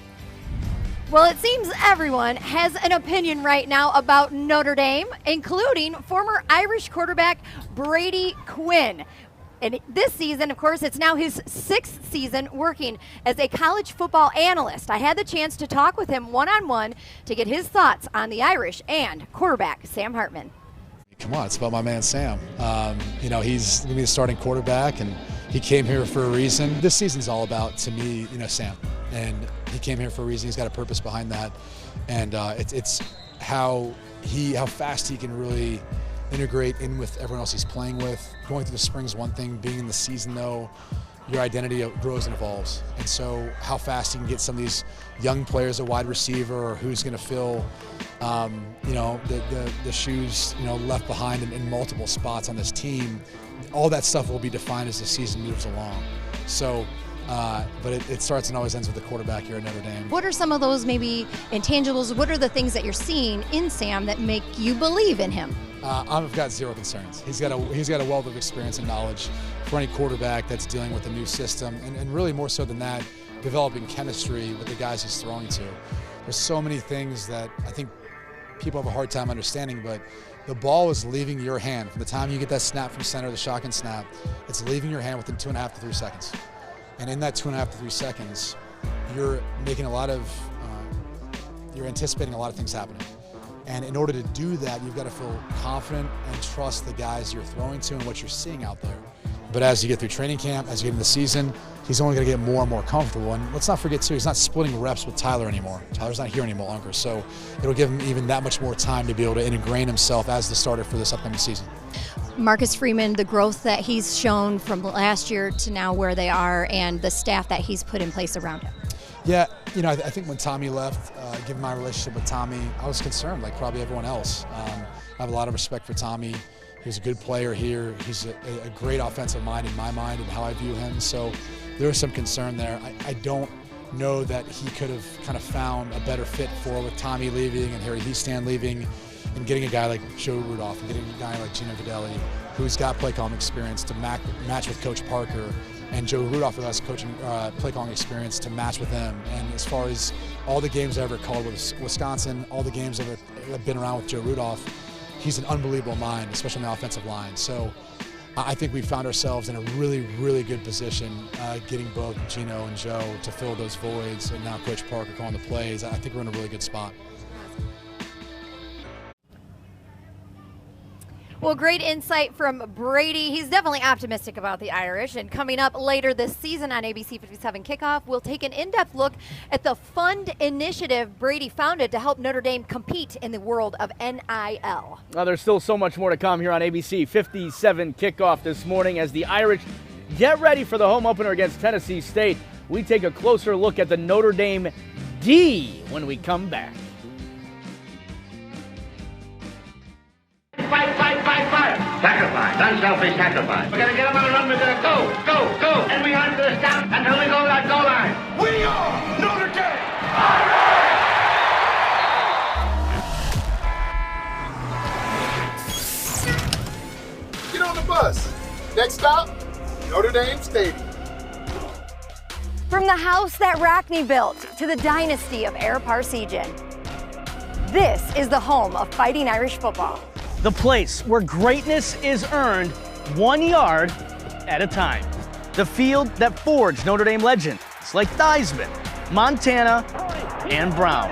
Well, it seems everyone has an opinion right now about Notre Dame, including former Irish quarterback Brady Quinn. And this season, of course, it's now his 6th season working as a college football analyst. I had the chance to talk with him one-on-one to get his thoughts on the Irish and quarterback Sam Hartman. Come on, it's about my man Sam. He's going to be the starting quarterback, and he came here for a reason. This season's all about, to me, Sam. And he came here for a reason. He's got a purpose behind that. And it's how fast he can really integrate in with everyone else he's playing with. Going through the spring's one thing. Being in the season, though, your identity grows and evolves. And so how fast you can get some of these young players at wide receiver, or who's going to fill the shoes left behind in multiple spots on this team. All that stuff will be defined as the season moves along. So, but it starts and always ends with the quarterback here at Notre Dame. What are some of those maybe intangibles? What are the things that you're seeing in Sam that make you believe in him? I've got zero concerns. He's got a wealth of experience and knowledge for any quarterback that's dealing with a new system, and really more so than that, developing chemistry with the guys he's throwing to. There's so many things that I think people have a hard time understanding, but the ball is leaving your hand. From the time you get that snap from center, the shotgun snap, it's leaving your hand within 2.5 to 3 seconds. And in that 2.5 to 3 seconds, you're making you're anticipating a lot of things happening. And in order to do that, you've got to feel confident and trust the guys you're throwing to and what you're seeing out there. But as you get through training camp, as you get into the season, he's only going to get more and more comfortable. And let's not forget, too, he's not splitting reps with Tyler anymore. Tyler's not here any longer. So it'll give him even that much more time to be able to ingrain himself as the starter for this upcoming season. Marcus Freeman, the growth that he's shown from last year to now where they are, and the staff that he's put in place around him. Yeah, I think when Tommy left, given my relationship with Tommy, I was concerned, like probably everyone else. I have a lot of respect for Tommy. He's a good player here. He's a great offensive mind in my mind and how I view him. So there was some concern there. I don't know that he could have kind of found a better fit with Tommy leaving and Harry Heastan leaving, and getting a guy like Joe Rudolph and getting a guy like Gino Videlli, who's got play calling experience to match with Coach Parker, and Joe Rudolph, who has coaching play calling experience to match with them. And as far as all the games I've ever called with Wisconsin, all the games I've been around with Joe Rudolph, he's an unbelievable mind, especially on the offensive line. So I think we found ourselves in a really, really good position getting both Gino and Joe to fill those voids, and now Coach Parker calling the plays. I think we're in a really good spot. Well, great insight from Brady. He's definitely optimistic about the Irish. And coming up later this season on ABC57 Kickoff, we'll take an in-depth look at the fund initiative Brady founded to help Notre Dame compete in the world of NIL. Well, there's still so much more to come here on ABC57 Kickoff this morning as the Irish get ready for the home opener against Tennessee State. We take a closer look at the Notre Dame D when we come back. Fight, fight, fight, fight. Sacrifice, unselfish sacrifice. We're going to get them on a run. We're going to go, go, go. And we hunt for the stop until we go that goal line. We are Notre Dame. Get on the bus. Next stop, Notre Dame Stadium. From the house that Rockne built to the dynasty of Air Parsegian, this is the home of Fighting Irish football. The place where greatness is earned 1 yard at a time. The field that forged Notre Dame legends like Theismann, Montana, and Brown.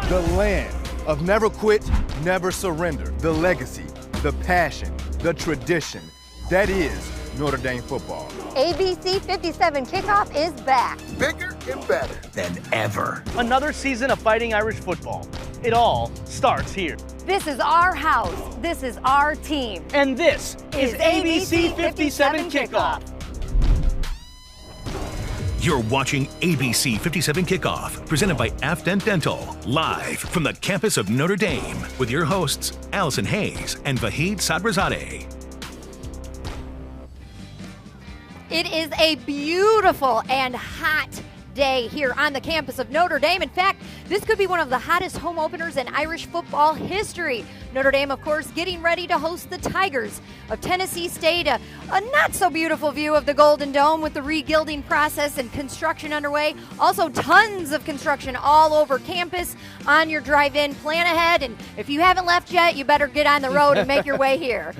The land of never quit, never surrender. The legacy, the passion, the tradition. That is Notre Dame football. ABC57 Kickoff is back. Bigger and better than ever. Another season of Fighting Irish football. It all starts here. This is our house. This is our team. And this is ABC57 Kickoff. You're watching ABC57 Kickoff, presented by Afdent Dental, live from the campus of Notre Dame, with your hosts, Allison Hayes and Vahid Sadrazadeh. It is a beautiful and hot day here on the campus of Notre Dame. In fact, this could be one of the hottest home openers in Irish football history. Notre Dame, of course, getting ready to host the Tigers of Tennessee State. A not-so-beautiful view of the Golden Dome with the regilding process and construction underway. Also, tons of construction all over campus on your drive-in. Plan ahead, and if you haven't left yet, you better get on the road and make your way here.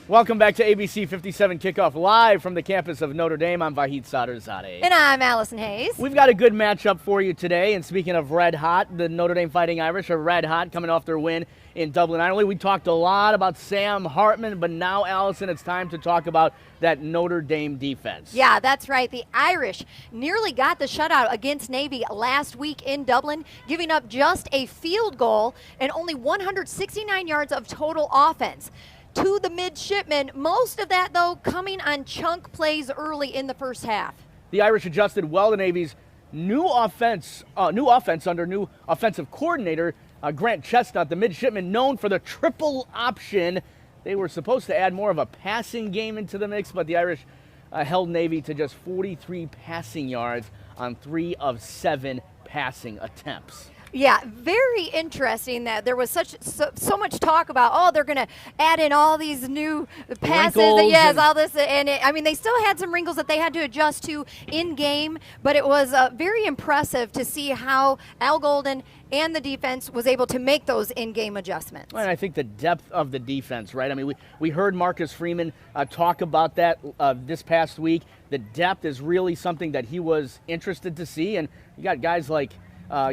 Welcome back to ABC 57 Kickoff, live from the campus of Notre Dame. I'm Vahid Sadrazadeh. And I'm Allison Hayes. We've got a good matchup for you today. And speaking of red hot, the Notre Dame Fighting Irish are red hot coming off their win in Dublin, Ireland. We talked a lot about Sam Hartman, but now, Allison, it's time to talk about that Notre Dame defense. Yeah, that's right. The Irish nearly got the shutout against Navy last week in Dublin, giving up just a field goal and only 169 yards of total offense to the midshipmen. Most of that, though, coming on chunk plays early in the first half. The Irish adjusted well to Navy's new offense under new offensive coordinator, Grant Chestnut, the midshipmen known for the triple option. They were supposed to add more of a passing game into the mix, but the Irish held Navy to just 43 passing yards on 3 of 7 passing attempts. Yeah, very interesting that there was so much talk about, oh, they're going to add in all these new passes. Yes, all this. And they still had some wrinkles that they had to adjust to in game, but it was very impressive to see how Al Golden and the defense was able to make those in-game adjustments. And I think the depth of the defense, right? I mean, we heard Marcus Freeman talk about that this past week. The depth is really something that he was interested to see, and you got guys like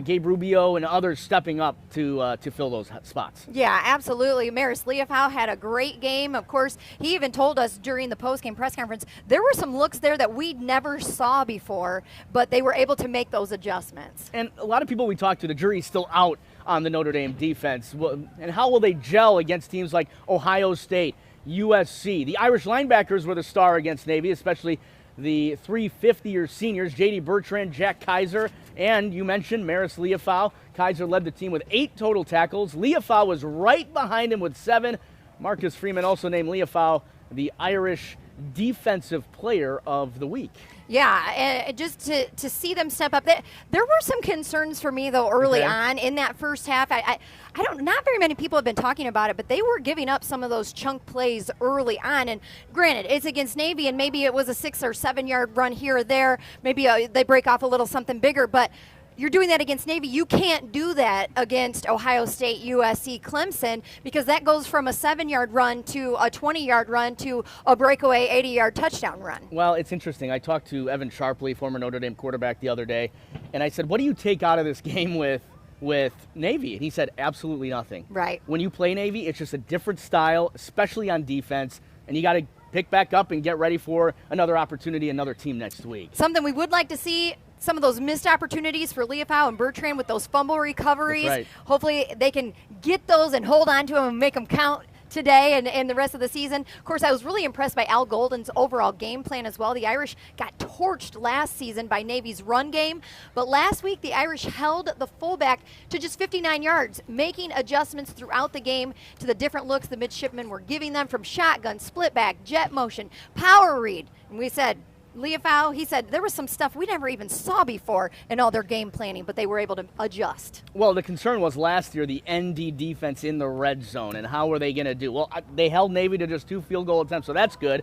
Gabe Rubio and others stepping up to fill those spots. Yeah, absolutely. Maris Leofau had a great game. Of course, he even told us during the post-game press conference there were some looks there that we never saw before, but they were able to make those adjustments. And a lot of people we talked to, the jury's still out on the Notre Dame defense. And how will they gel against teams like Ohio State, USC? The Irish linebackers were the star against Navy, especially the 3 fifth-year seniors, J.D. Bertrand, Jack Kaiser, and you mentioned Maris Leofau. Kaiser led the team with 8 total tackles. Leofau was right behind him with 7. Marcus Freeman also named Leofau the Irish Defensive Player of the Week. Yeah, and just to see them step up. There were some concerns for me, though, early on in that first half. Not very many people have been talking about it, but they were giving up some of those chunk plays early on. And granted, it's against Navy, and maybe it was a 6 or 7 yard run here or there. Maybe they break off a little something bigger, but you're doing that against Navy. You can't do that against Ohio State, USC, Clemson, because that goes from a 7-yard run to a 20-yard run to a breakaway 80-yard touchdown run. Well, it's interesting. I talked to Evan Sharpley, former Notre Dame quarterback, the other day, and I said, what do you take out of this game with Navy? And he said, absolutely nothing. Right. When you play Navy, it's just a different style, especially on defense, and you got to pick back up and get ready for another opportunity, another team next week. Something we would like to see, some of those missed opportunities for Leofau and Bertrand with those fumble recoveries. That's right. Hopefully they can get those and hold on to them and make them count today and the rest of the season. Of course, I was really impressed by Al Golden's overall game plan as well. The Irish got torched last season by Navy's run game, but last week the Irish held the fullback to just 59 yards, making adjustments throughout the game to the different looks the midshipmen were giving them, from shotgun, split back, jet motion, power read. And we said, Leofau, he said there was some stuff we never even saw before in all their game planning, but they were able to adjust. Well, the concern was last year the ND defense in the red zone, and how were they going to do? Well, they held Navy to just 2 field goal attempts, so that's good.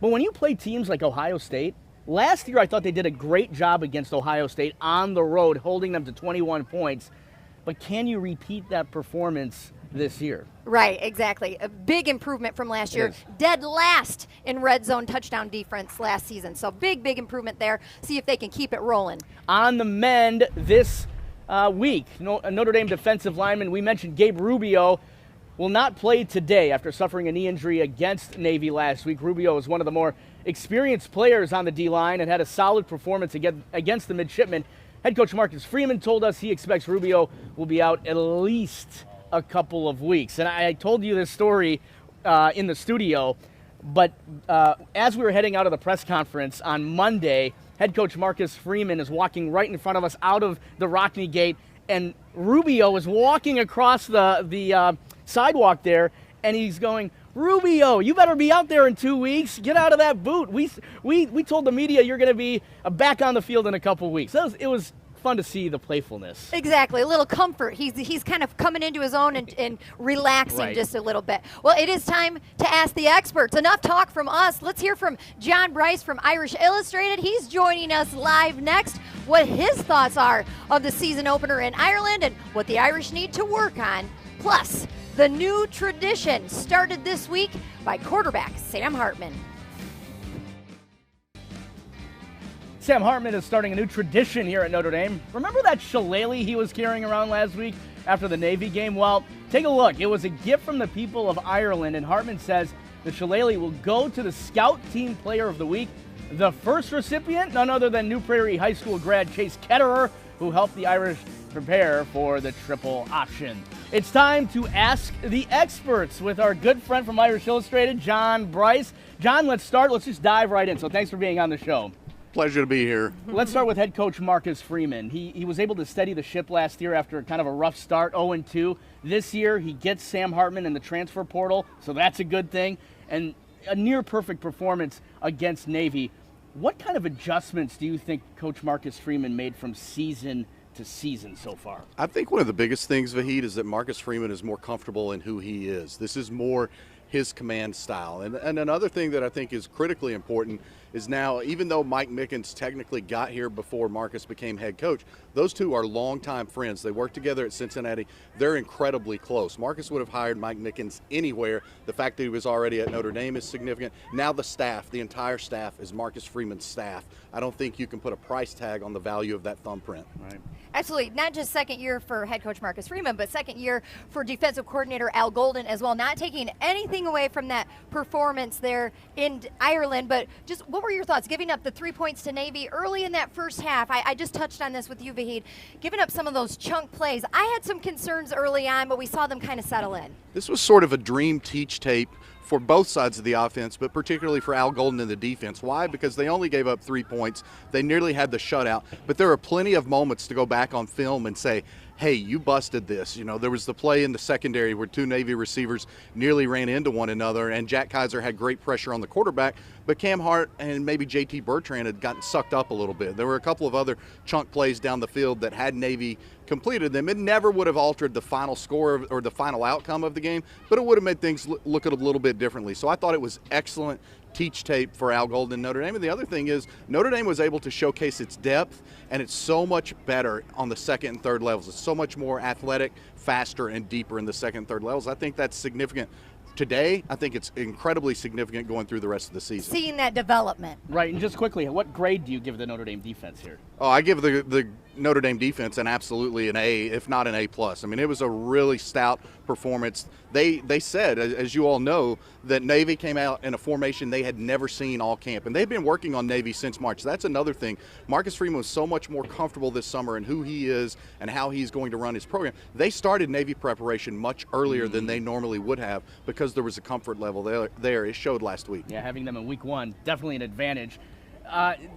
But when you play teams like Ohio State, last year I thought they did a great job against Ohio State on the road, holding them to 21 points. But can you repeat that performance this year? Right, exactly. A big improvement from last year. Dead last in red zone touchdown defense last season. So big improvement there. See if they can keep it rolling. On the mend this week, Notre Dame defensive lineman, we mentioned Gabe Rubio, will not play today after suffering a knee injury against Navy last week. Rubio is one of the more experienced players on the D-line and had a solid performance against the midshipmen. Head coach Marcus Freeman told us he expects Rubio will be out at least a couple of weeks. And I told you this story in the studio, but as we were heading out of the press conference on Monday, head coach Marcus Freeman is walking right in front of us out of the Rockne gate, and Rubio is walking across the sidewalk there, and he's going, "Rubio, you better be out there in 2 weeks. Get out of that boot. We told the media you're going to be back on the field in a couple weeks." It was fun to see the playfulness. Exactly, a little comfort. He's kind of coming into his own and relaxing just a little bit. Well, it is time to ask the experts. Enough talk from us. Let's hear from John Brice from Irish Illustrated. He's joining us live next. What his thoughts are of the season opener in Ireland and what the Irish need to work on. Plus, the new tradition started this week by quarterback Sam Hartman. Sam Hartman is starting a new tradition here at Notre Dame. Remember that shillelagh he was carrying around last week after the Navy game? Well, take a look. It was a gift from the people of Ireland, and Hartman says the shillelagh will go to the Scout Team Player of the Week. The first recipient, none other than New Prairie High School grad Chase Ketterer, who helped the Irish prepare for the triple option. It's time to ask the experts with our good friend from Irish Illustrated, John Brice. John, let's start. Let's just dive right in. So thanks for being on the show. Pleasure to be here. Let's start with head coach Marcus Freeman. He was able to steady the ship last year after kind of a rough start, 0-2. This year, he gets Sam Hartman in the transfer portal, so that's a good thing. And a near-perfect performance against Navy. What kind of adjustments do you think Coach Marcus Freeman made from season to season so far? I think one of the biggest things, Vahid, is that Marcus Freeman is more comfortable in who he is. This is more his command style. And another thing that I think is critically important is now, even though Mike Mickens technically got here before Marcus became head coach, those two are longtime friends. They worked together at Cincinnati. They're incredibly close. Marcus would have hired Mike Mickens anywhere. The fact that he was already at Notre Dame is significant. Now the staff, the entire staff, is Marcus Freeman's staff. I don't think you can put a price tag on the value of that thumbprint. Right. Absolutely. Not just second year for head coach Marcus Freeman, but second year for defensive coordinator Al Golden as well. Not taking anything away from that performance there in Ireland, but just what were your thoughts? Giving up the 3 points to Navy early in that first half. I just touched on this with you, Vahid. Giving up some of those chunk plays. I had some concerns early on, but we saw them kind of settle in. This was sort of a dream teach tape for both sides of the offense, but particularly for Al Golden and the defense. Why? Because they only gave up 3 points. They nearly had the shutout, but there are plenty of moments to go back on film and say, hey, you busted this. You know, there was the play in the secondary where two Navy receivers nearly ran into one another, and Jack Kaiser had great pressure on the quarterback, but Cam Hart and maybe JT Bertrand had gotten sucked up a little bit. There were a couple of other chunk plays down the field that had Navy completed them. It never would have altered the final score or the final outcome of the game, but it would have made things look a little bit differently. So I thought it was excellent teach tape for Al Golden and Notre Dame. And the other thing is Notre Dame was able to showcase its depth, and it's so much better on the second and third levels. It's so much more athletic, faster, and deeper in the second and third levels. I think that's significant today. I think it's incredibly significant going through the rest of the season. Seeing that development. Right, and just quickly, what grade do you give the Notre Dame defense here? Oh, I give the Notre Dame defense absolutely an A, if not an A+. I mean, it was a really stout performance. They said, as you all know, that Navy came out in a formation they had never seen all camp, and they've been working on Navy since March. That's another thing. Marcus Freeman was so much more comfortable this summer in who he is and how he's going to run his program. They started Navy preparation much earlier than they normally would have because there was a comfort level there. It showed last week. Yeah, having them in week one, definitely an advantage.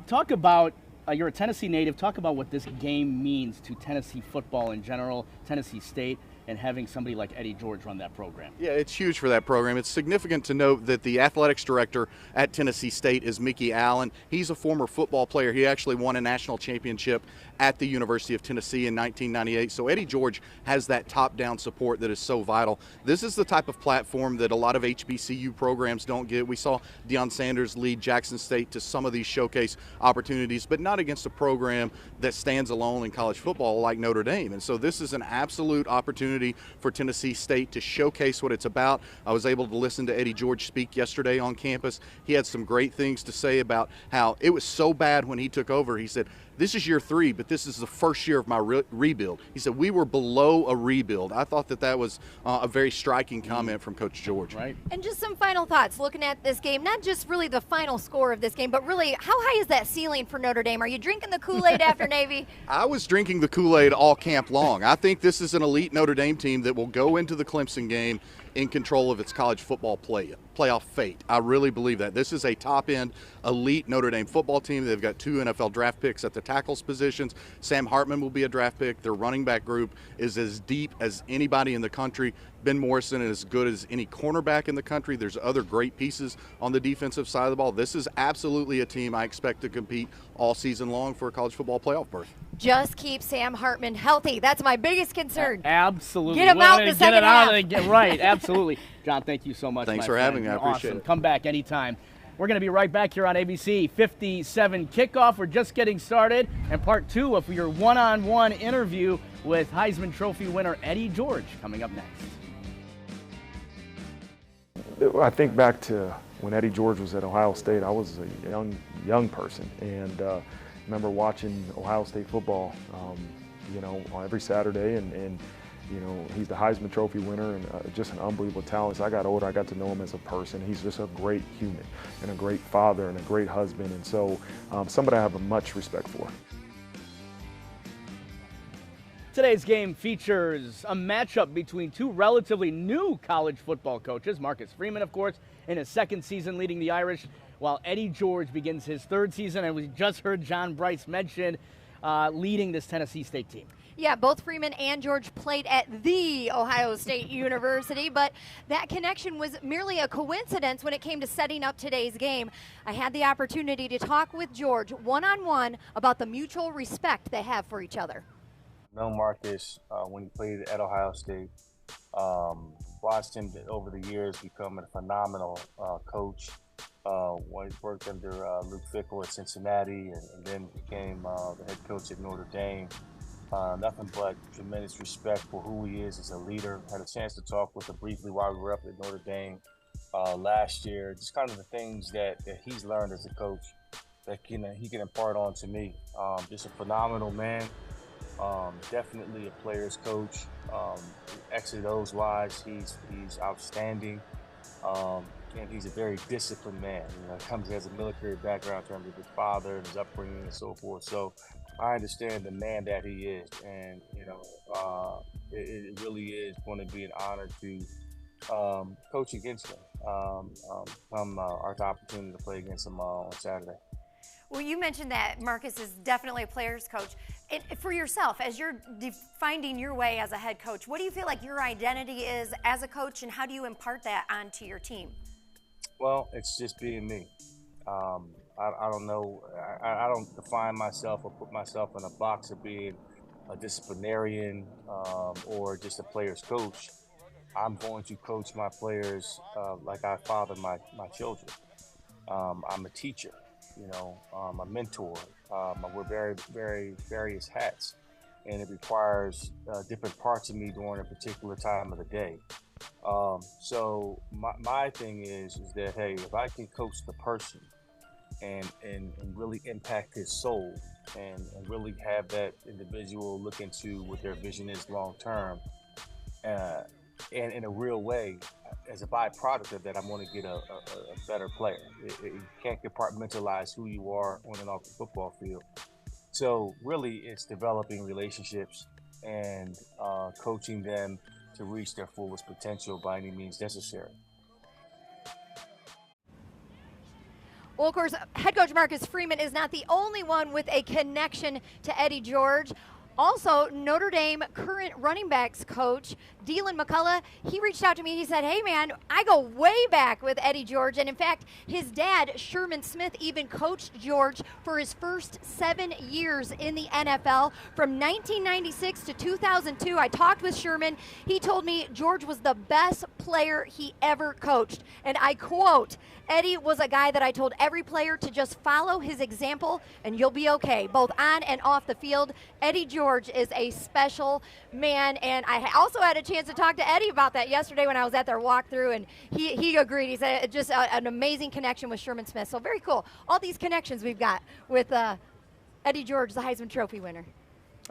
Talk about you're a Tennessee native. Talk about what this game means to Tennessee football in general, Tennessee State, and having somebody like Eddie George run that program. Yeah, it's huge for that program. It's significant to note that the athletics director at Tennessee State is Mickey Allen. He's a former football player. He actually won a national championship at the University of Tennessee in 1998. So Eddie George has that top-down support that is so vital. This is the type of platform that a lot of HBCU programs don't get. We saw Deion Sanders lead Jackson State to some of these showcase opportunities, but not against a program that stands alone in college football like Notre Dame. And so this is an absolute opportunity for Tennessee State to showcase what it's about. I was able to listen to Eddie George speak yesterday on campus. He had some great things to say about how it was so bad when he took over. He said, this is year 3, but this is the first year of my rebuild. He said, we were below a rebuild. I thought that was a very striking comment from Coach George. Right. And just some final thoughts looking at this game, not just really the final score of this game, but really how high is that ceiling for Notre Dame? Are you drinking the Kool-Aid after Navy? I was drinking the Kool-Aid all camp long. I think this is an elite Notre Dame team that will go into the Clemson game in control of its college football playoff fate. I really believe that. This is a top-end, elite Notre Dame football team. They've got 2 NFL draft picks at the tackles positions. Sam Hartman will be a draft pick. Their running back group is as deep as anybody in the country. Ben Morrison is as good as any cornerback in the country. There's other great pieces on the defensive side of the ball. This is absolutely a team I expect to compete all season long for a college football playoff berth. Just keep Sam Hartman healthy. That's my biggest concern. Absolutely. Get him out in the second half. Right, absolutely. John, thank you so much. Thanks for having me. I appreciate it. it. Come back anytime. We're going to be right back here on ABC 57 Kickoff. We're just getting started. And part 2 of your one-on-one interview with Heisman Trophy winner Eddie George coming up next. I think back to when Eddie George was at Ohio State. I was a young person, and remember watching Ohio State football, every Saturday, and he's the Heisman Trophy winner and just an unbelievable talent. As I got older, I got to know him as a person. He's just a great human and a great father and a great husband, and so somebody I have much respect for. Today's game features a matchup between 2 relatively new college football coaches. Marcus Freeman, of course, in his 2nd season leading the Irish, while Eddie George begins his 3rd season, and we just heard John Brice mention leading this Tennessee State team. Yeah, both Freeman and George played at the Ohio State University, but that connection was merely a coincidence when it came to setting up today's game. I had the opportunity to talk with George one-on-one about the mutual respect they have for each other. Known Marcus when he played at Ohio State. Watched him over the years become a phenomenal coach. When he worked under Luke Fickell at Cincinnati and then became the head coach at Notre Dame. Nothing but tremendous respect for who he is as a leader. Had a chance to talk with him briefly while we were up at Notre Dame last year. Just kind of the things that he's learned as a coach that he can impart on to me. Just a phenomenal man. Definitely a player's coach. X's and O's wise, he's outstanding. And he's a very disciplined man. He has a military background in terms of his father and his upbringing and so forth. So I understand the man that he is, and it really is going to be an honor to coach against him. Our opportunity to play against him on Saturday. Well, you mentioned that Marcus is definitely a player's coach. For yourself, as you're finding your way as a head coach, what do you feel like your identity is as a coach, and how do you impart that onto your team? Well, it's just being me. I don't know. I don't define myself or put myself in a box of being a disciplinarian or just a player's coach. I'm going to coach my players like I father my children. I'm a teacher. I'm a mentor. I wear various hats, and it requires different parts of me during a particular time of the day. So my thing is that, hey, if I can coach the person and really impact his soul and really have that individual look into what their vision is long term, and in a real way, as a byproduct of that, I'm going to get a better player. You can't compartmentalize who you are on and off the football field. So really, it's developing relationships and coaching them to reach their fullest potential by any means necessary. Well, of course, head coach Marcus Freeman is not the only one with a connection to Eddie George. Also, Notre Dame current running backs coach, Dylan McCullough, he reached out to me. He said, hey, man, I go way back with Eddie George. And, in fact, his dad, Sherman Smith, even coached George for his first 7 years in the NFL. From 1996 to 2002, I talked with Sherman. He told me George was the best player he ever coached. And I quote, Eddie was a guy that I told every player to just follow his example and you'll be okay, both on and off the field. Eddie George is a special man, and I also had a chance to talk to Eddie about that yesterday when I was at their walkthrough, and he agreed. He said just an amazing connection with Sherman Smith. So very cool. All these connections we've got with Eddie George, the Heisman Trophy winner.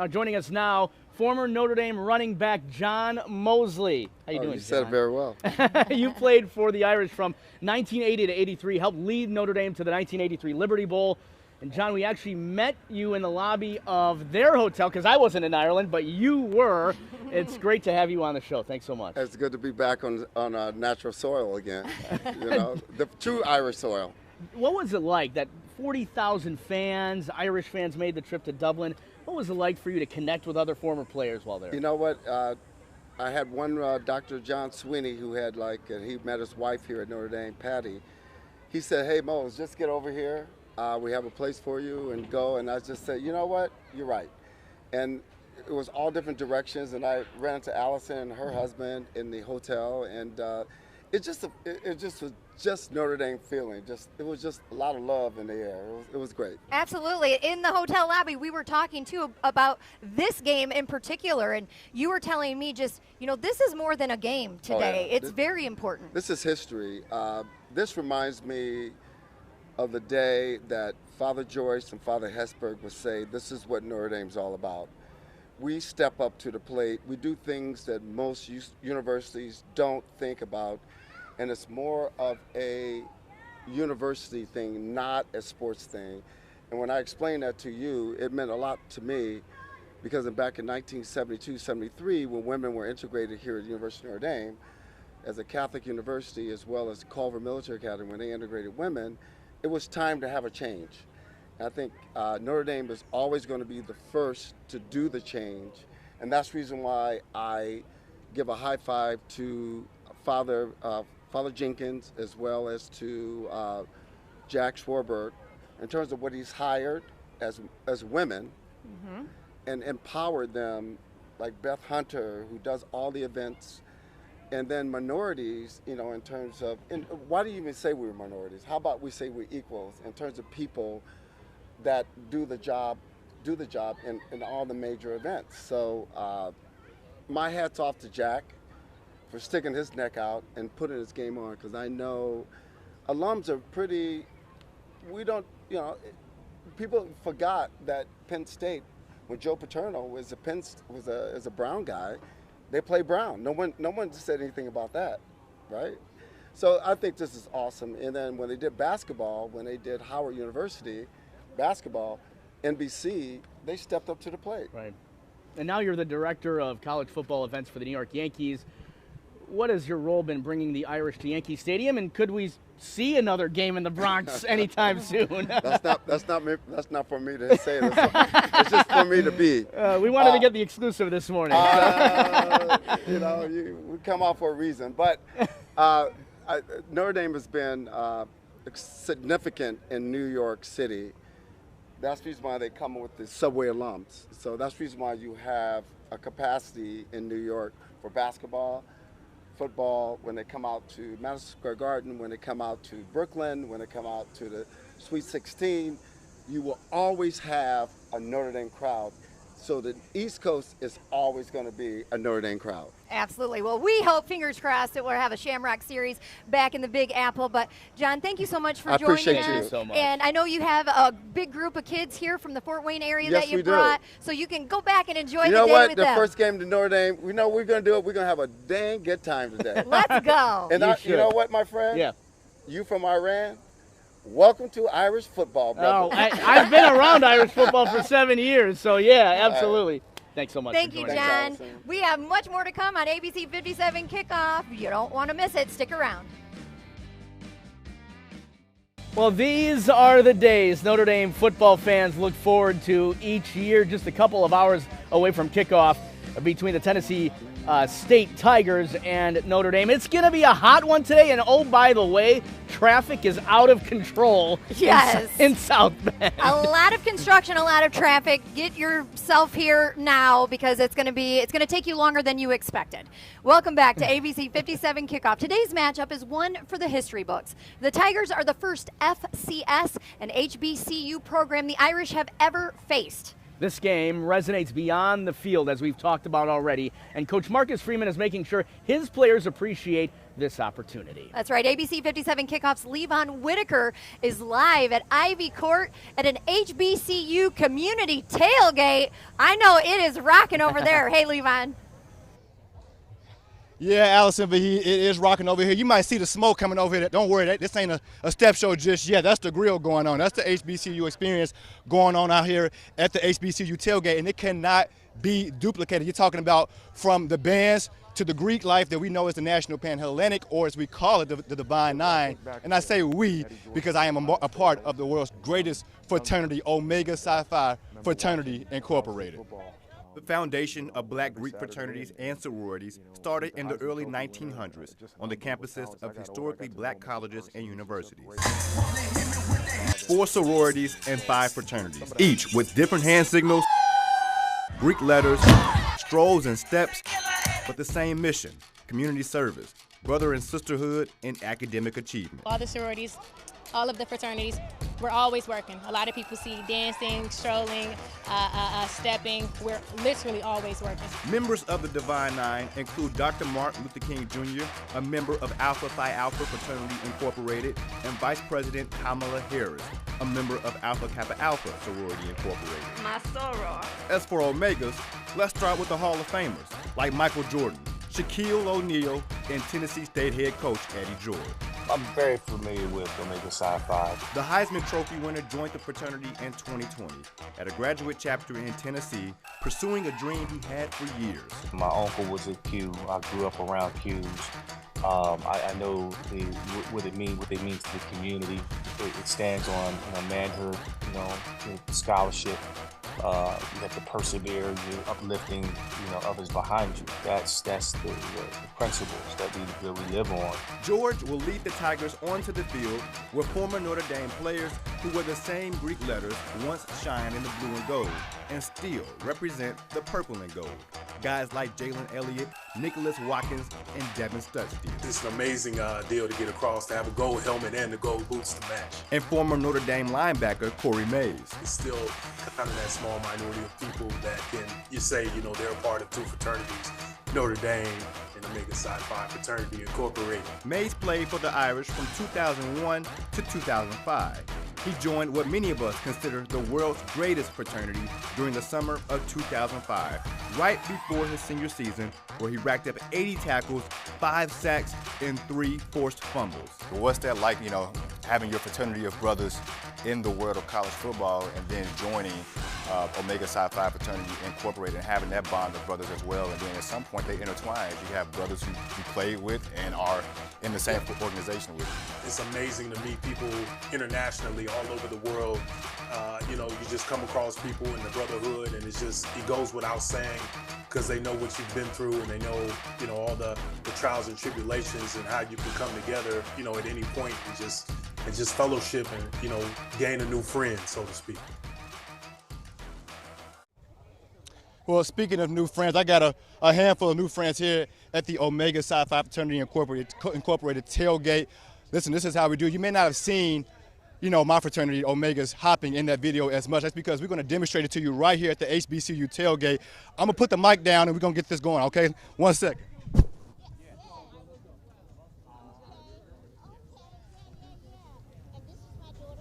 Joining us now, former Notre Dame running back John Mosley. How you doing, You said it very well. You played for the Irish from 1980 to 83, helped lead Notre Dame to the 1983 Liberty Bowl. And John, we actually met you in the lobby of their hotel, because I wasn't in Ireland, but you were. It's great to have you on the show. Thanks so much. It's good to be back on natural soil again, you know, the true Irish soil. What was it like that 40,000 fans, Irish fans, made the trip to Dublin? What was it like for you to connect with other former players while there? You know what? I had one Dr. John Sweeney who had he met his wife here at Notre Dame, Patty. He said, "Hey, Mose, just get over here. We have a place for you and go." And I just said, "You know what? You're right." And it was all different directions. And I ran into Allison and her husband in the hotel, and it just was just Notre Dame feeling. It was just a lot of love in the air. It was great. Absolutely. In the hotel lobby, we were talking too about this game in particular, and you were telling me just, this is more than a game today. Oh, yeah. It's very important. This is history. This reminds me of the day that Father Joyce and Father Hesburgh would say, this is what Notre Dame's all about. We step up to the plate. We do things that most universities don't think about. And it's more of a university thing, not a sports thing. And when I explained that to you, it meant a lot to me, because back in 1972-73, when women were integrated here at the University of Notre Dame, as a Catholic university as well as Culver Military Academy, when they integrated women, it was time to have a change. And I think Notre Dame is always going to be the first to do the change. And that's the reason why I give a high five to Father Jenkins, as well as to Jack Schwarberg, in terms of what he's hired as women, and empowered them, like Beth Hunter, who does all the events, and then minorities, in terms of, and why do you even say we're minorities? How about we say we're equals in terms of people that do the job in all the major events. So my hat's off to Jack for sticking his neck out and putting his game on, because I know alums are people forgot that Penn State, when Joe Paterno was a brown guy, they play brown. No one said anything about that, right? So I think this is awesome. And then when they did basketball, when they did Howard University basketball, NBC, they stepped up to the plate. Right. And now you're the director of college football events for the New York Yankees. What has your role been bringing the Irish to Yankee Stadium, and could we see another game in the Bronx anytime soon? That's not for me to say. It's just for me to be. We wanted to get the exclusive this morning. We come out for a reason. But Notre Dame has been significant in New York City. That's the reason why they come with the subway alums. So that's the reason why you have a capacity in New York for basketball, football, when they come out to Madison Square Garden, when they come out to Brooklyn, when they come out to the Sweet 16, you will always have a Notre Dame crowd. So the East Coast is always going to be a Notre Dame crowd. Absolutely. Well, we hope, fingers crossed, that we'll have a Shamrock Series back in the Big Apple. But, John, thank you so much for joining us. I appreciate you so much. And I know you have a big group of kids here from the Fort Wayne area Yes, that you we brought. do. So you can go back and enjoy You the know day what? with The them. first game to Notre Dame, we know we're going to do it. We're going to have a dang good time today. Let's go. And you know what, my friend? Yeah. You from Iran? Welcome to Irish football, brother. Oh, I've been around Irish football for 7 years, so yeah, absolutely. Thanks so much. Thank for you, joining us. John. We have much more to come on ABC 57 Kickoff. You don't want to miss it. Stick around. Well, these are the days Notre Dame football fans look forward to each year, just a couple of hours away from kickoff between the Tennessee State Tigers and Notre Dame. It's going to be a hot one today, and oh, by the way, traffic is out of control in South Bend. A lot of construction, a lot of traffic. Get yourself here now, because it's going to take you longer than you expected. Welcome back to ABC 57 Kickoff. Today's matchup is one for the history books. The Tigers are the first FCS and HBCU program the Irish have ever faced. This game resonates beyond the field, as we've talked about already, and Coach Marcus Freeman is making sure his players appreciate this opportunity. That's right. ABC57 Kickoff's Levon Whitaker is live at Ivy Court at an HBCU community tailgate. I know it is rocking over there. Hey, Levon. Yeah, Allison, but it is rocking over here. You might see the smoke coming over here. Don't worry, this ain't a step show just yet. That's the grill going on. That's the HBCU experience going on out here at the HBCU tailgate, and it cannot be duplicated. You're talking about from the bands to the Greek life that we know as the National Panhellenic, or as we call it, the Divine Nine. And I say we because I am a part of the world's greatest fraternity, Omega Psi Phi Fraternity Incorporated. The foundation of black Greek fraternities and sororities started in the early 1900s on the campuses of historically black colleges and universities. 4 sororities and 5 fraternities, each with different hand signals, Greek letters, strolls and steps, but the same mission: community service, brother and sisterhood, and academic achievement. All the sororities, all of the fraternities, we're always working. A lot of people see dancing, strolling, stepping. We're literally always working. Members of the Divine Nine include Dr. Martin Luther King Jr., a member of Alpha Phi Alpha Fraternity Incorporated, and Vice President Kamala Harris, a member of Alpha Kappa Alpha Sorority Incorporated. My soror. As for Omegas, let's start with the Hall of Famers, like Michael Jordan, Shaquille O'Neal, and Tennessee State head coach Eddie George. I'm very familiar with Omega Psi Phi. The Heisman Trophy winner joined the fraternity in 2020 at a graduate chapter in Tennessee, pursuing a dream he had for years. My uncle was a Q. I grew up around Qs. I know what they mean to the community. It stands on manhood, scholarship. You have to persevere. You're uplifting, others behind you. That's the principles that we live on. George will lead the Tigers onto the field where former Notre Dame players who wear the same Greek letters once shine in the blue and gold and still represent the purple and gold. Guys like Jalen Elliott, Nicholas Watkins, and Devin Studstill. It's an amazing deal to get across, to have a gold helmet and the gold boots to match. And former Notre Dame linebacker Corey Mays. It's still kind of that small minority of people that you say, they're a part of 2 fraternities, Notre Dame and Omega Psi Phi Fraternity Incorporated. Mays played for the Irish from 2001 to 2005. He joined what many of us consider the world's greatest fraternity during the summer of 2005, right before his senior season, where he racked up 80 tackles, 5 sacks, and 3 forced fumbles. What's that like, having your fraternity of brothers in the world of college football and then joining Omega Psi Phi Fraternity Incorporated and having that bond of brothers as well, and then at some point they intertwine. You have brothers who you played with and are in the same organization with. It's amazing to meet people internationally all over the world. You just come across people in the brotherhood, and it goes without saying, because they know what you've been through, and they know, all the trials and tribulations and how you can come together, at any point and just fellowship and, gain a new friend, so to speak. Well, speaking of new friends, I got a handful of new friends here at the Omega Psi Phi Fraternity Incorporated tailgate. Listen, this is how we do. You may not have seen, my fraternity, Omegas, hopping in that video as much. That's because we're going to demonstrate it to you right here at the HBCU tailgate. I'm going to put the mic down and we're going to get this going, okay? 1 second.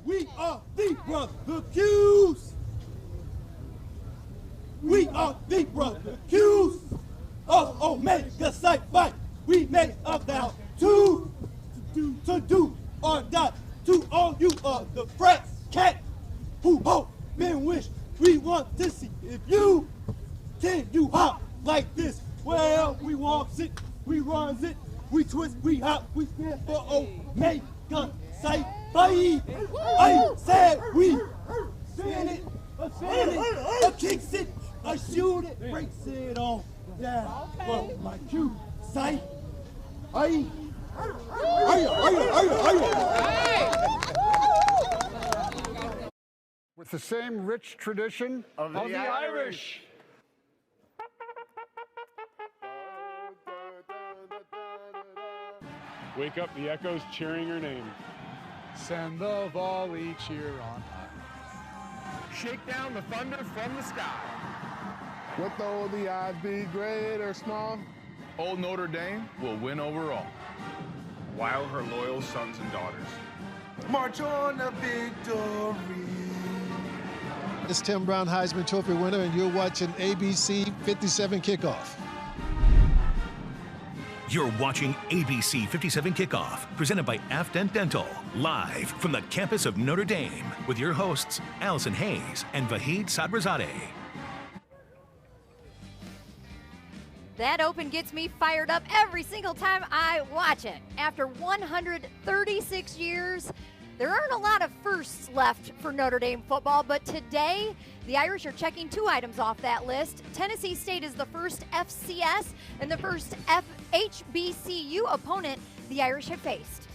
We are the Brother Qs. We are the Brother Qs of Omega Psi Phi. We make a vow to do or die to all you other frats, cat who hope and wish we want to see if you can you hop like this. Well, we walks it, we runs it, we twist, we hop, we stand for Omega Psi Phi. I said we spin it, a kicks it, a shoot it, breaks it on down. For my Q Psi Phi. With the same rich tradition of the Irish. Wake up the echoes cheering her name. Send the volley cheer on high. shake down the thunder from the sky. What though the odds be great or small? Old Notre Dame will win overall. While her loyal sons and daughters march on to victory. It's Tim Brown, Heisman Trophy winner, and you're watching ABC 57 Kickoff. You're watching ABC 57 Kickoff, presented by Afdent Dental, live from the campus of Notre Dame, with your hosts, Allison Hayes and Vahid Sadrazadeh. That open gets me fired up every single time I watch it. After 136 years, there aren't a lot of firsts left for Notre Dame football, but today, the Irish are checking two items off that list. Tennessee State is the first FCS and the first HBCU opponent the Irish have faced.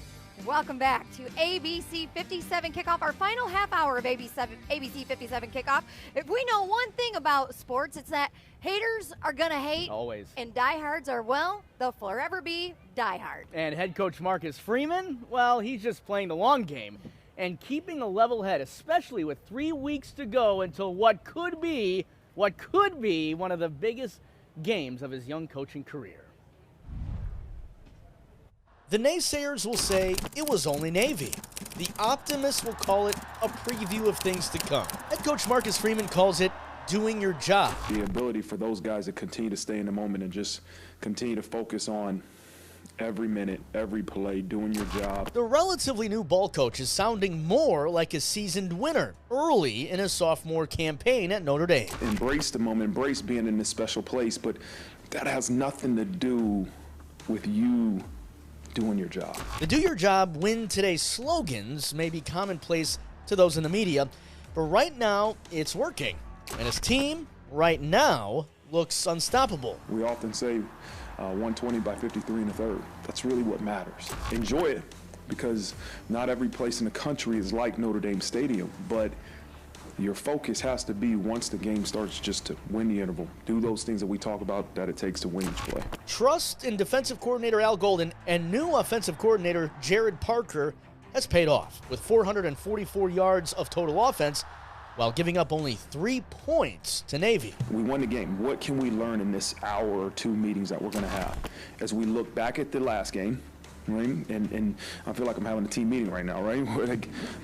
Welcome back to ABC 57 Kickoff, our final half hour of ABC 57 Kickoff. If we know one thing about sports, it's that haters are going to hate. Always. And diehards are, well, they'll forever be diehard. And head coach Marcus Freeman, well, he's just playing the long game and keeping a level head, especially with 3 weeks to go until what could be one of the biggest games of his young coaching career. The naysayers will say it was only Navy. The optimists will call it a preview of things to come. Head coach Marcus Freeman calls it doing your job. The ability for those guys to continue to stay in the moment and just continue to focus on every minute, every play, doing your job. The relatively new ball coach is sounding more like a seasoned winner early in his sophomore campaign at Notre Dame. Embrace the moment, embrace being in this special place, but that has nothing to do with you doing your job. The do your job, win today slogans may be commonplace to those in the media, but right now it's working. And his team right now looks unstoppable. We often say 120 by 53 in the third. That's really what matters. Enjoy it, because not every place in the country is like Notre Dame Stadium, but your focus has to be, once the game starts, just to win the interval. Do those things that we talk about that it takes to win each play. Trust in defensive coordinator Al Golden and new offensive coordinator Jared Parker has paid off, with 444 yards of total offense while giving up only 3 points to Navy. We won the game. What can we learn in this hour or two meetings that we're going to have as we look back at the last game, right? And I feel like I'm having a team meeting right now, right?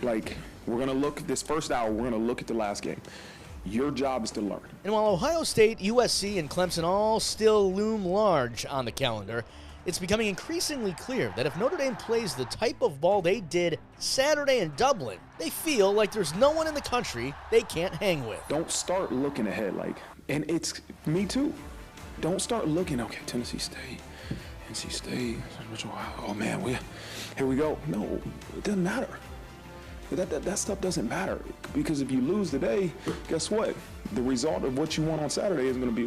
like we're going to look, this first hour, we're going to look at the last game. Your job is to learn. And while Ohio State, USC, and Clemson all still loom large on the calendar, it's becoming increasingly clear that if Notre Dame plays the type of ball they did Saturday in Dublin, they feel like there's no one in the country they can't hang with. Don't start looking ahead, and it's me too. Don't start looking, okay, Tennessee State, NC State, oh man, here we go. No, it doesn't matter. That stuff doesn't matter, because if you lose today, guess what? The result of what you want on Saturday is going to be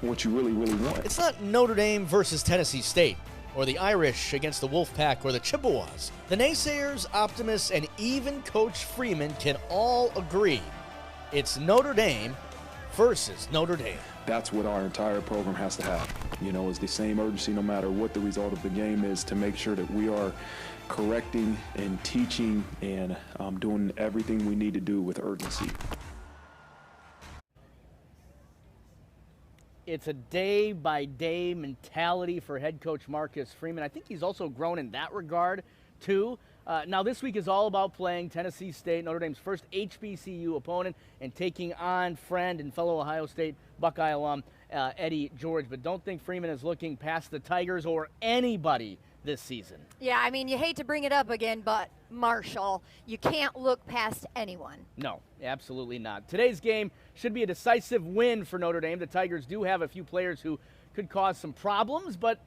what you really, really want. It's not Notre Dame versus Tennessee State, or the Irish against the Wolfpack or the Chippewas. The naysayers, optimists, and even Coach Freeman can all agree it's Notre Dame versus Notre Dame. That's what our entire program has to have. It's the same urgency no matter what the result of the game is, to make sure that we are correcting and teaching and doing everything we need to do with urgency. It's a day-by-day mentality for head coach Marcus Freeman. I think he's also grown in that regard, too. Now, this week is all about playing Tennessee State, Notre Dame's first HBCU opponent, and taking on friend and fellow Ohio State Buckeye alum Eddie George. But don't think Freeman is looking past the Tigers or anybody this season. Yeah, I mean, you hate to bring it up again, but Marshall, you can't look past anyone. No, absolutely not. Today's game should be a decisive win for Notre Dame. The Tigers do have a few players who could cause some problems, but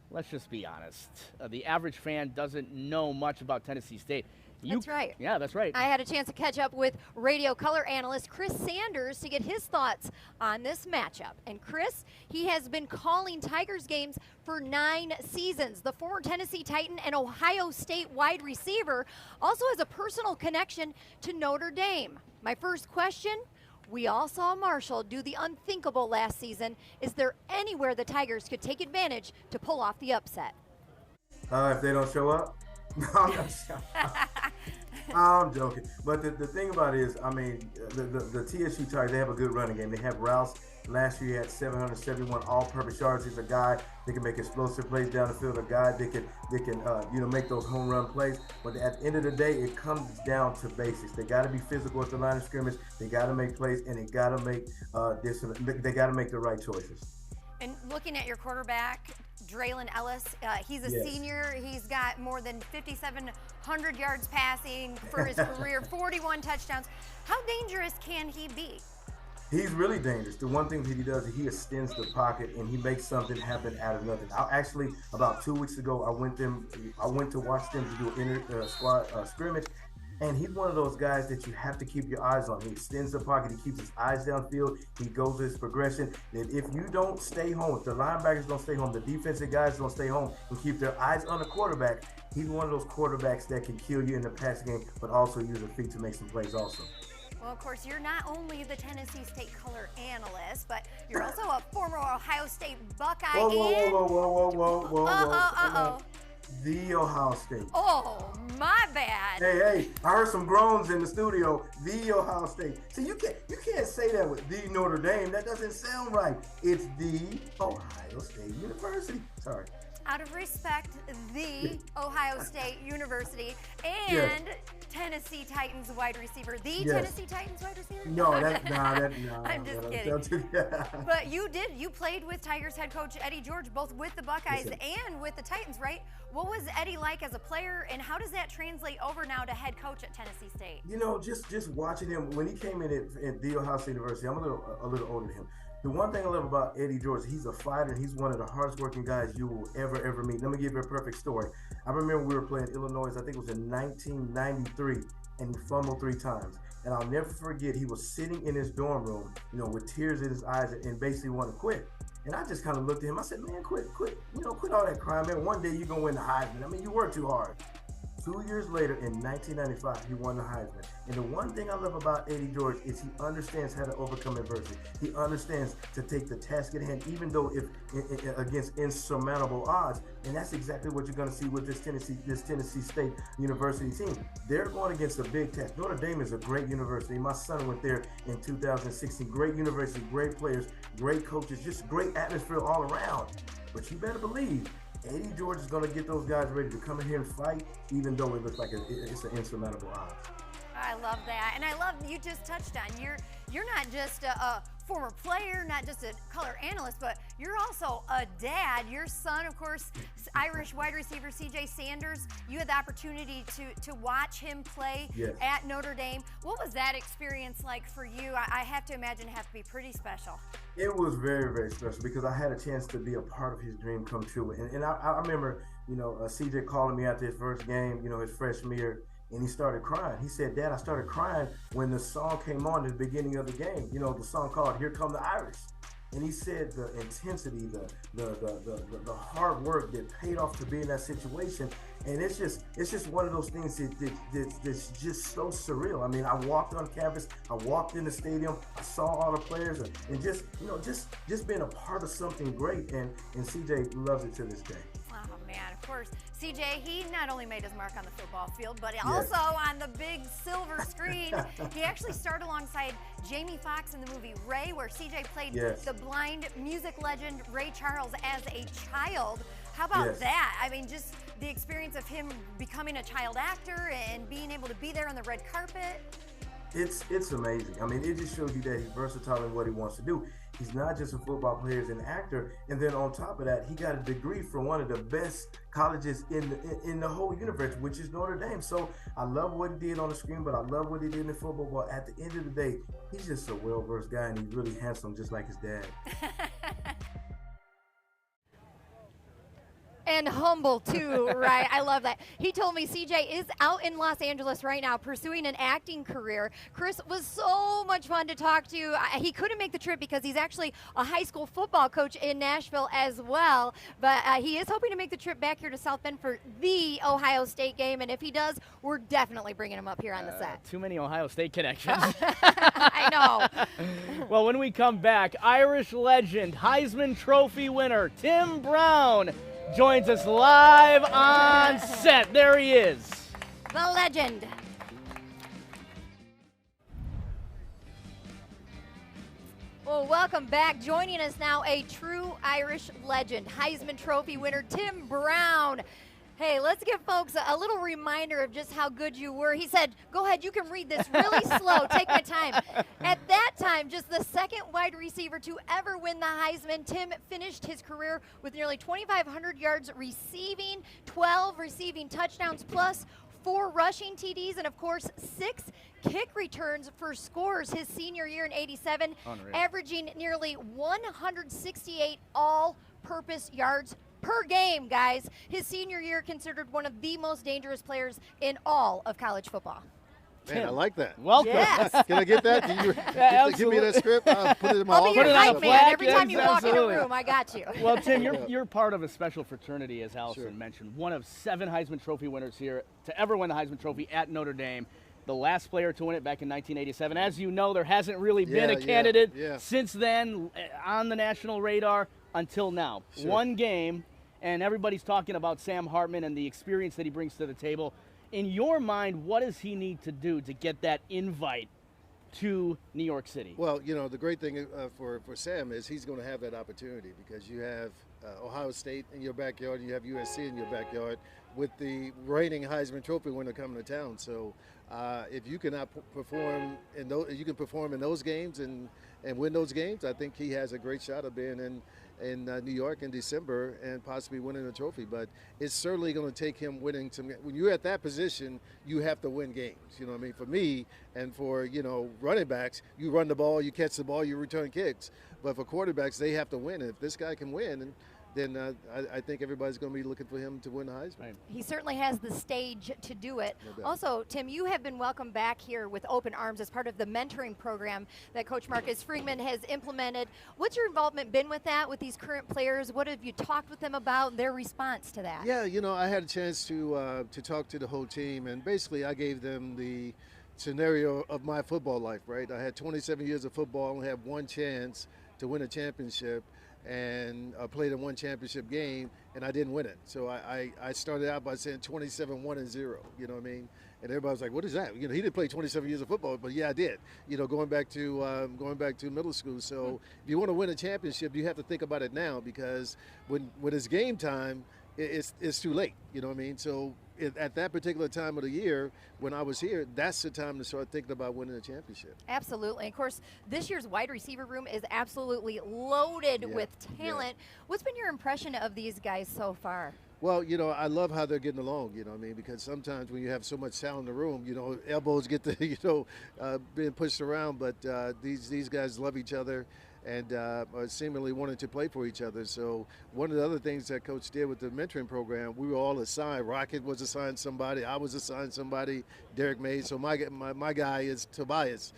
let's just be honest. The average fan doesn't know much about Tennessee State. That's right. Yeah, that's right. I had a chance to catch up with radio color analyst Chris Sanders to get his thoughts on this matchup. And Chris, he has been calling Tigers games for 9 seasons. The former Tennessee Titan and Ohio State wide receiver also has a personal connection to Notre Dame. My first question, we all saw Marshall do the unthinkable last season. Is there anywhere the Tigers could take advantage to pull off the upset? If they don't show up? No, I'm joking. But the thing about it is, I mean, the TSU Tigers, they have a good running game. They have Rouse. Last year he had 771 all-purpose yards. He's a guy that can make explosive plays down the field, a guy that can make those home run plays. But at the end of the day, it comes down to basics. They got to be physical at the line of scrimmage. They got to make plays, and they got to make they got to make the right choices. And looking at your quarterback, Draylon Ellis, he's a senior. He's got more than 5,700 yards passing for his career, 41 touchdowns. How dangerous can he be? He's really dangerous. The one thing that he does is he extends the pocket and he makes something happen out of nothing. Actually, about 2 weeks ago, I went to watch them to do an squad scrimmage, and he's one of those guys that you have to keep your eyes on. He extends the pocket. He keeps his eyes downfield. He goes to his progression. And if you don't stay home, if the linebackers don't stay home, the defensive guys don't stay home and keep their eyes on the quarterback, he's one of those quarterbacks that can kill you in the passing game, but also use his feet to make some plays also. Well, of course, you're not only the Tennessee State color analyst, but you're also a former Ohio State Buckeye. Whoa. The Ohio State. Oh, my bad. Hey, I heard some groans in the studio. The Ohio State. See, you can't say that with the Notre Dame. That doesn't sound right. It's the Ohio State University. Sorry. Out of respect, the Ohio State University and Tennessee Titans wide receiver. The Tennessee Titans wide receiver? No, I'm just kidding. But you played with Tigers head coach Eddie George, both with the Buckeyes and with the Titans, right? What was Eddie like as a player, and how does that translate over now to head coach at Tennessee State? You know, just watching him when he came in at the Ohio State University. I'm a little older than him. The one thing I love about Eddie George, he's a fighter. He's one of the hardest working guys you will ever meet. Let me give you a perfect story. I remember we were playing Illinois, I think it was in 1993, and he fumbled 3 times. And I'll never forget, he was sitting in his dorm room, with tears in his eyes and basically wanted to quit. And I just kind of looked at him. I said, man, quit all that crying, man. One day you're going to win the Heisman. I mean, you work too hard. 2 years later, in 1995, he won the Heisman. And the one thing I love about Eddie George is he understands how to overcome adversity. He understands to take the task at hand, even though against insurmountable odds. And that's exactly what you're going to see with this Tennessee State University team. They're going against a big test. Notre Dame is a great university. My son went there in 2016. Great university, great players, great coaches, just great atmosphere all around. But you better believe Eddie George is going to get those guys ready to come in here and fight, even though it looks like it's an insurmountable odds. I love that, and I love you just touched on. You're not just a former player, not just a color analyst, but you're also a dad. Your son, of course, Irish wide receiver C.J. Sanders. You had the opportunity to watch him play at Notre Dame. What was that experience like for you? I have to imagine it had to be pretty special. It was very, very special because I had a chance to be a part of his dream come true. And I remember, C.J. calling me after his first game, his freshman year, and he started crying. He said, Dad, I started crying when the song came on at the beginning of the game. The song called Here Come the Irish. And he said the intensity, the hard work that paid off to be in that situation. And it's just one of those things that's just so surreal. I mean, I walked on campus, I walked in the stadium, I saw all the players, and just being a part of something great. And CJ loves it to this day. Oh man, of course. CJ, he not only made his mark on the football field, but also on the big silver screen. He actually starred alongside Jamie Foxx in the movie Ray, where CJ played the blind music legend Ray Charles as a child. How about that? I mean, just the experience of him becoming a child actor and being able to be there on the red carpet. It's amazing. I mean, it just shows you that he's versatile in what he wants to do. He's not just a football player, he's an actor, and then on top of that, he got a degree from one of the best colleges in the whole universe, which is Notre Dame. So I love what he did on the screen, but I love what he did in football. But at the end of the day, he's just a well-versed guy, and he's really handsome, just like his dad. And humble too, right? I love that. He told me CJ is out in Los Angeles right now pursuing an acting career. Chris, was so much fun to talk to. He couldn't make the trip because he's actually a high school football coach in Nashville as well. But he is hoping to make the trip back here to South Bend for the Ohio State game. And if he does, we're definitely bringing him up here on the set. Too many Ohio State connections. I know. Well, when we come back, Irish legend, Heisman Trophy winner, Tim Brown joins us live on set. There he is. The legend. Well, welcome back. Joining us now, a true Irish legend, Heisman Trophy winner Tim Brown. Hey, let's give folks a little reminder of just how good you were. He said, go ahead, you can read this really slow. Take my time. At that time, just the second wide receiver to ever win the Heisman, Tim finished his career with nearly 2,500 yards receiving, 12 receiving touchdowns plus 4 rushing TDs, and of course 6 kick returns for scores his senior year in '87, averaging nearly 168 all-purpose yards per game, guys. His senior year considered one of the most dangerous players in all of college football. Man, I like that. Welcome. Yes. Can I get that? Can you give me that script? I'll put it in my I'll office. be your hype man. Every time you walk in a Absolutely. room, I got you. Well, Tim, you're part of a special fraternity, as Allison mentioned. One of 7 Heisman Trophy winners here to ever win the Heisman Trophy at Notre Dame. The last player to win it back in 1987. As you know, there hasn't really been a candidate since then on the national radar until now. One game, and everybody's talking about Sam Hartman and the experience that he brings to the table. In your mind, what does he need to do to get that invite to New York City? Well, you know, the great thing for Sam is he's going to have that opportunity because you have Ohio State in your backyard, and you have USC in your backyard with the reigning Heisman Trophy winner coming to town. So if you cannot perform in those, you can perform in those games and win those games, I think he has a great shot of being in New York in December and possibly winning a trophy. But it's certainly going to take him winning some. When you're at that position, you have to win games. You know what I mean? For me and for, you know, running backs, you run the ball, you catch the ball, you return kicks. But for quarterbacks, they have to win. And if this guy can win, then I think everybody's going to be looking for him to win the Heisman. He certainly has the stage to do it. No doubt. Also, Tim, you have been welcomed back here with open arms as part of the mentoring program that Coach Marcus Freeman has implemented. What's your involvement been with that, with these current players? What have you talked with them about, their response to that? Yeah, you know, I had a chance to talk to the whole team, and basically I gave them the scenario of my football life, right? I had 27 years of football, only had one chance to win a championship, and I played in one championship game, and I didn't win it. So I started out by saying 27-1-0, you know what I mean? And everybody was like, what is that? You know, he didn't play 27 years of football, but yeah, I did. You know, going back to middle school. So if you want to win a championship, you have to think about it now, because when it's game time, it's too late, you know what I mean? So at that particular time of the year, when I was here, that's the time to start thinking about winning a championship. Absolutely. Of course, this year's wide receiver room is absolutely loaded with talent. What's been your impression of these guys so far? Well, you know, I love how they're getting along, you know what I mean? Because sometimes when you have so much talent in the room, you know, elbows get to, you know, being pushed around. But these guys love each other and are seemingly wanting to play for each other. So one of the other things that Coach did with the mentoring program, we were all assigned. Rocket was assigned somebody. I was assigned somebody. Derek Mays. So my guy is Tobias.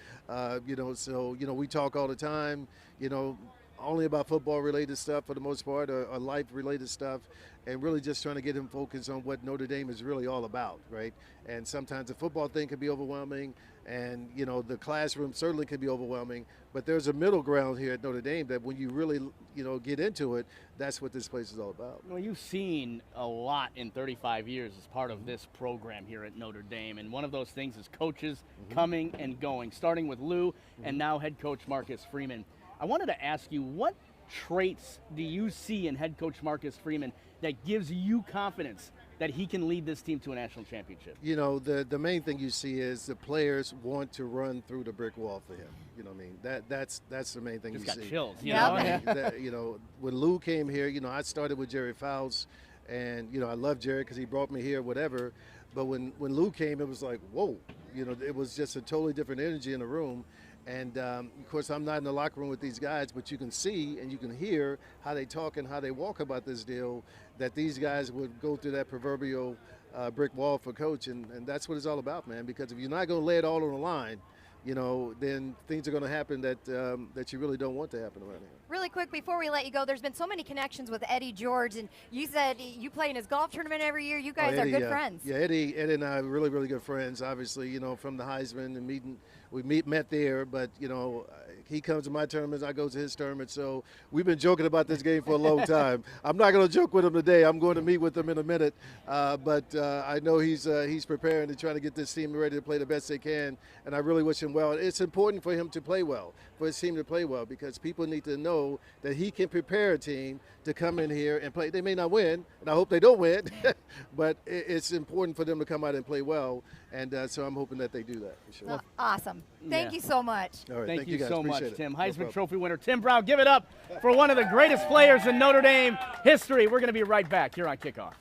You know, so, you know, we talk all the time, you know, only about football-related stuff for the most part, or life-related stuff, and really just trying to get him focused on what Notre Dame is really all about, right? And sometimes the football thing can be overwhelming, and, you know, the classroom certainly can be overwhelming, but there's a middle ground here at Notre Dame that when you really, you know, get into it, that's what this place is all about. Well, you've seen a lot in 35 years as part of this program here at Notre Dame, and one of those things is coaches coming and going, starting with Lou and now head coach Marcus Freeman. I wanted to ask you, what traits do you see in head coach Marcus Freeman that gives you confidence that he can lead this team to a national championship? You know, the main thing you see is the players want to run through the brick wall for him. You know what I mean? That's the main thing. Just you got see. chills, you know? know? I mean, you know, when Lou came here, you know, I started with Jerry Fowles, and, you know, I love Jerry because he brought me here, whatever. But when Lou came, it was like, whoa. You know, it was just a totally different energy in the room. And, of course, I'm not in the locker room with these guys, but you can see and you can hear how they talk and how they walk about this deal, that these guys would go through that proverbial brick wall for coach. And that's what it's all about, man, because if you're not going to lay it all on the line, you know, then things are going to happen that you really don't want to happen around here. Really quick, before we let you go, there's been so many connections with Eddie George, and you said you play in his golf tournament every year. You guys Eddie, are good friends. Yeah, Eddie and I are really, really good friends, obviously, you know, from the Heisman and meeting met there, but, you know, he comes to my tournaments, I go to his tournament. So we've been joking about this game for a long time. I'm not going to joke with him today. I'm going to meet with him in a minute. But I know he's preparing to try to get this team ready to play the best they can. And I really wish him well. It's important for him to play well, for his team to play well, because people need to know that he can prepare a team to come in here and play. They may not win, and I hope they don't win, but it's important for them to come out and play well. And so I'm hoping that they do that for sure. Well, awesome. Thank you so much. All right, Thank you guys. so Appreciate much, it. Tim. No Heisman problem. Trophy winner Tim Brown. Give it up for one of the greatest players in Notre Dame history. We're going to be right back here on Kickoff.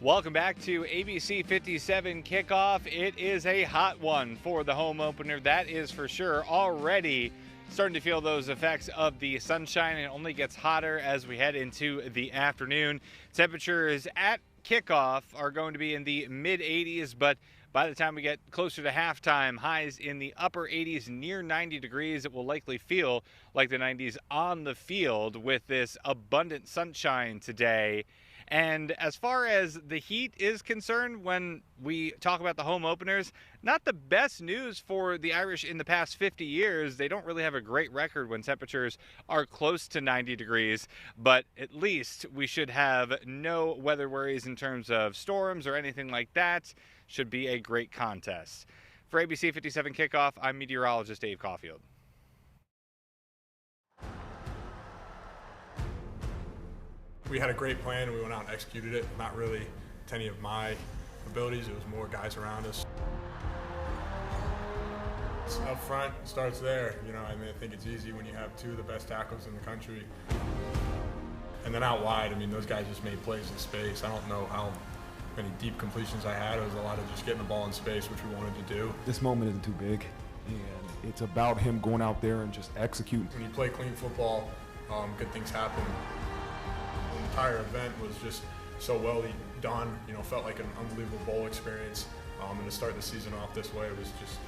Welcome back to ABC 57 Kickoff. It is a hot one for the home opener, that is for sure. Already starting to feel those effects of the sunshine. It only gets hotter as we head into the afternoon. Temperatures at kickoff are going to be in the mid-80s, but by the time we get closer to halftime, highs in the upper 80s, near 90 degrees. It will likely feel like the 90s on the field with this abundant sunshine today. And as far as the heat is concerned, when we talk about the home openers, not the best news for the Irish in the past 50 years. They don't really have a great record when temperatures are close to 90 degrees, but at least we should have no weather worries in terms of storms or anything like that. Should be a great contest. For ABC 57 Kickoff, I'm meteorologist Dave Caulfield. We had a great plan and we went out and executed it. Not really to any of my abilities, it was more guys around us. Up front, it starts there. You know, I mean, I think it's easy when you have two of the best tackles in the country. And then out wide, I mean, those guys just made plays in space. I don't know how many deep completions I had. It was a lot of just getting the ball in space, which we wanted to do. This moment isn't too big, and it's about him going out there and just executing. When you play clean football, good things happen. The entire event was just so well done. You know, felt like an unbelievable bowl experience. And to start the season off this way was just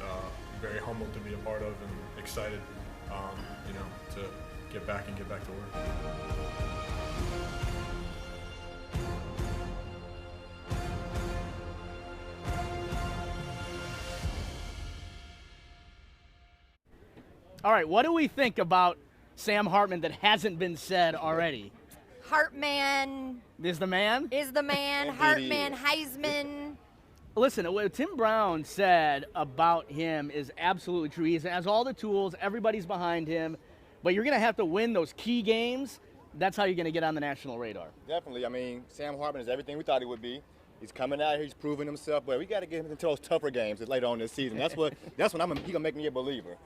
very humbled to be a part of and excited, you know, to get back to work. All right, what do we think about Sam Hartman that hasn't been said already? Hartman Is the man? is the man. Hartman, Heisman. Listen, what Tim Brown said about him is absolutely true. He has all the tools. Everybody's behind him. But you're going to have to win those key games. That's how you're going to get on the national radar. Definitely. I mean, Sam Hartman is everything we thought he would be. He's coming out here. He's proving himself. But we got to get him into those tougher games later on this season. That's when he's going to make me a believer.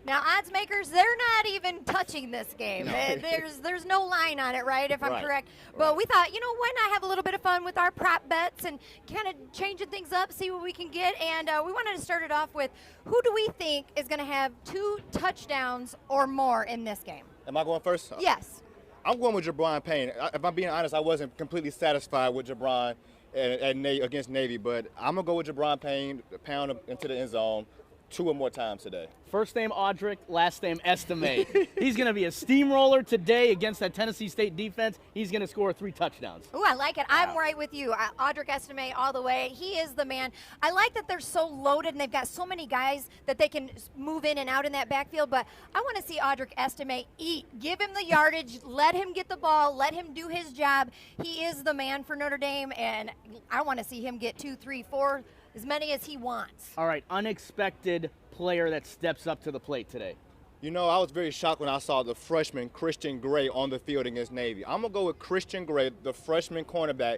Now, odds makers, they're not even touching this game. No. There's no line on it, right, if I'm Right. correct. But we thought, you know, why not have a little bit of fun with our prop bets and kind of changing things up, see what we can get. And we wanted to start it off with, who do we think is going to have 2 touchdowns or more in this game? Am I going first? Yes. I'm going with Jabron Payne. If I'm being honest, I wasn't completely satisfied with Jabron against Navy, but I'm going to go with Jabron Payne, pound him into the end zone 2 or more times today. First name Audric, last name Estimate. He's going to be a steamroller today against that Tennessee State defense. He's going to score 3 touchdowns. Ooh, I like it. I'm right with you. Audric Estimate all the way. He is the man. I like that they're so loaded and they've got so many guys that they can move in and out in that backfield, but I want to see Audric Estimate eat. Give him the yardage. Let him get the ball. Let him do his job. He is the man for Notre Dame, and I want to see him get 2, 3, 4, as many as he wants. All right, unexpected player that steps up to the plate today. You know, I was very shocked when I saw the freshman Christian Gray on the field against Navy. I'm going to go with Christian Gray, the freshman cornerback,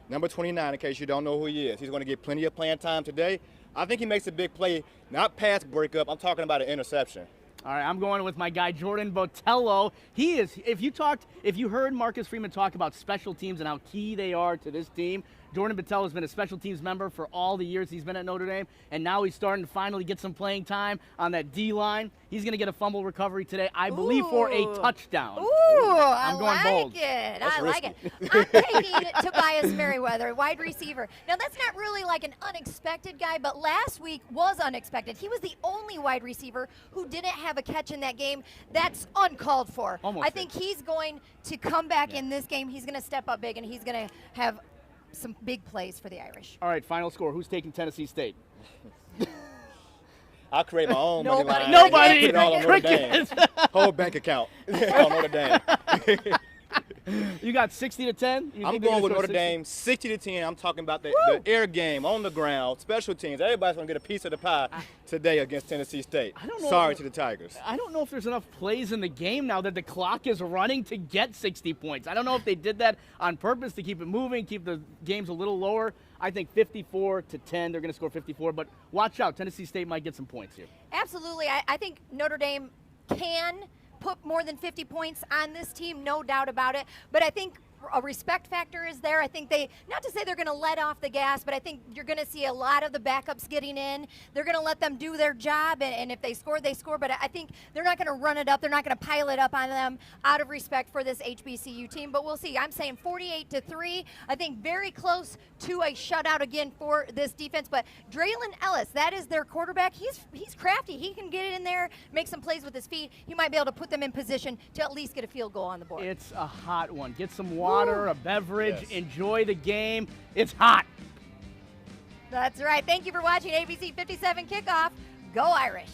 number 29, in case you don't know who he is. He's going to get plenty of playing time today. I think he makes a big play, not pass breakup. I'm talking about an interception. All right, I'm going with my guy Jordan Botello. He is, if you heard Marcus Freeman talk about special teams and how key they are to this team, Jordan Battelle has been a special teams member for all the years he's been at Notre Dame, and now he's starting to finally get some playing time on that D-line. He's going to get a fumble recovery today, I believe, for a touchdown. I'm going like bold. it. That's I like risky. it. I'm taking Tobias Merriweather, wide receiver. Now, that's not really like an unexpected guy, but last week was unexpected. He was the only wide receiver who didn't have a catch in that game. That's uncalled for. I think he's going to come back in this game. He's going to step up big, and he's going to have some big plays for the Irish. All right, final score. Who's taking Tennessee State? I'll create my own money line. Nobody. Put it all on Notre Dame. Whole bank account on Notre Dame. You got 60-10? I'm going with Notre Dame 60-10. I'm talking about the air game, on the ground, special teams. Everybody's going to get a piece of the pie today against Tennessee State. Sorry to the Tigers. I don't know if there's enough plays in the game now that the clock is running to get 60 points. I don't know if they did that on purpose to keep it moving, keep the games a little lower. I think 54-10, they're going to score 54. But watch out, Tennessee State might get some points here. Absolutely. I think Notre Dame can put more than 50 points on this team, no doubt about it. But I think a respect factor is there. I think they, not to say they're going to let off the gas, but I think you're going to see a lot of the backups getting in. They're going to let them do their job, and if they score, they score. But I think they're not going to run it up. They're not going to pile it up on them out of respect for this HBCU team. But we'll see. I'm saying 48-3. I think very close to a shutout again for this defense. But Draylon Ellis, that is their quarterback. He's crafty. He can get it in there, make some plays with his feet. He might be able to put them in position to at least get a field goal on the board. It's a hot one. Get some water, a beverage, enjoy the game. It's hot. That's right. Thank you for watching ABC 57 Kickoff. Go Irish.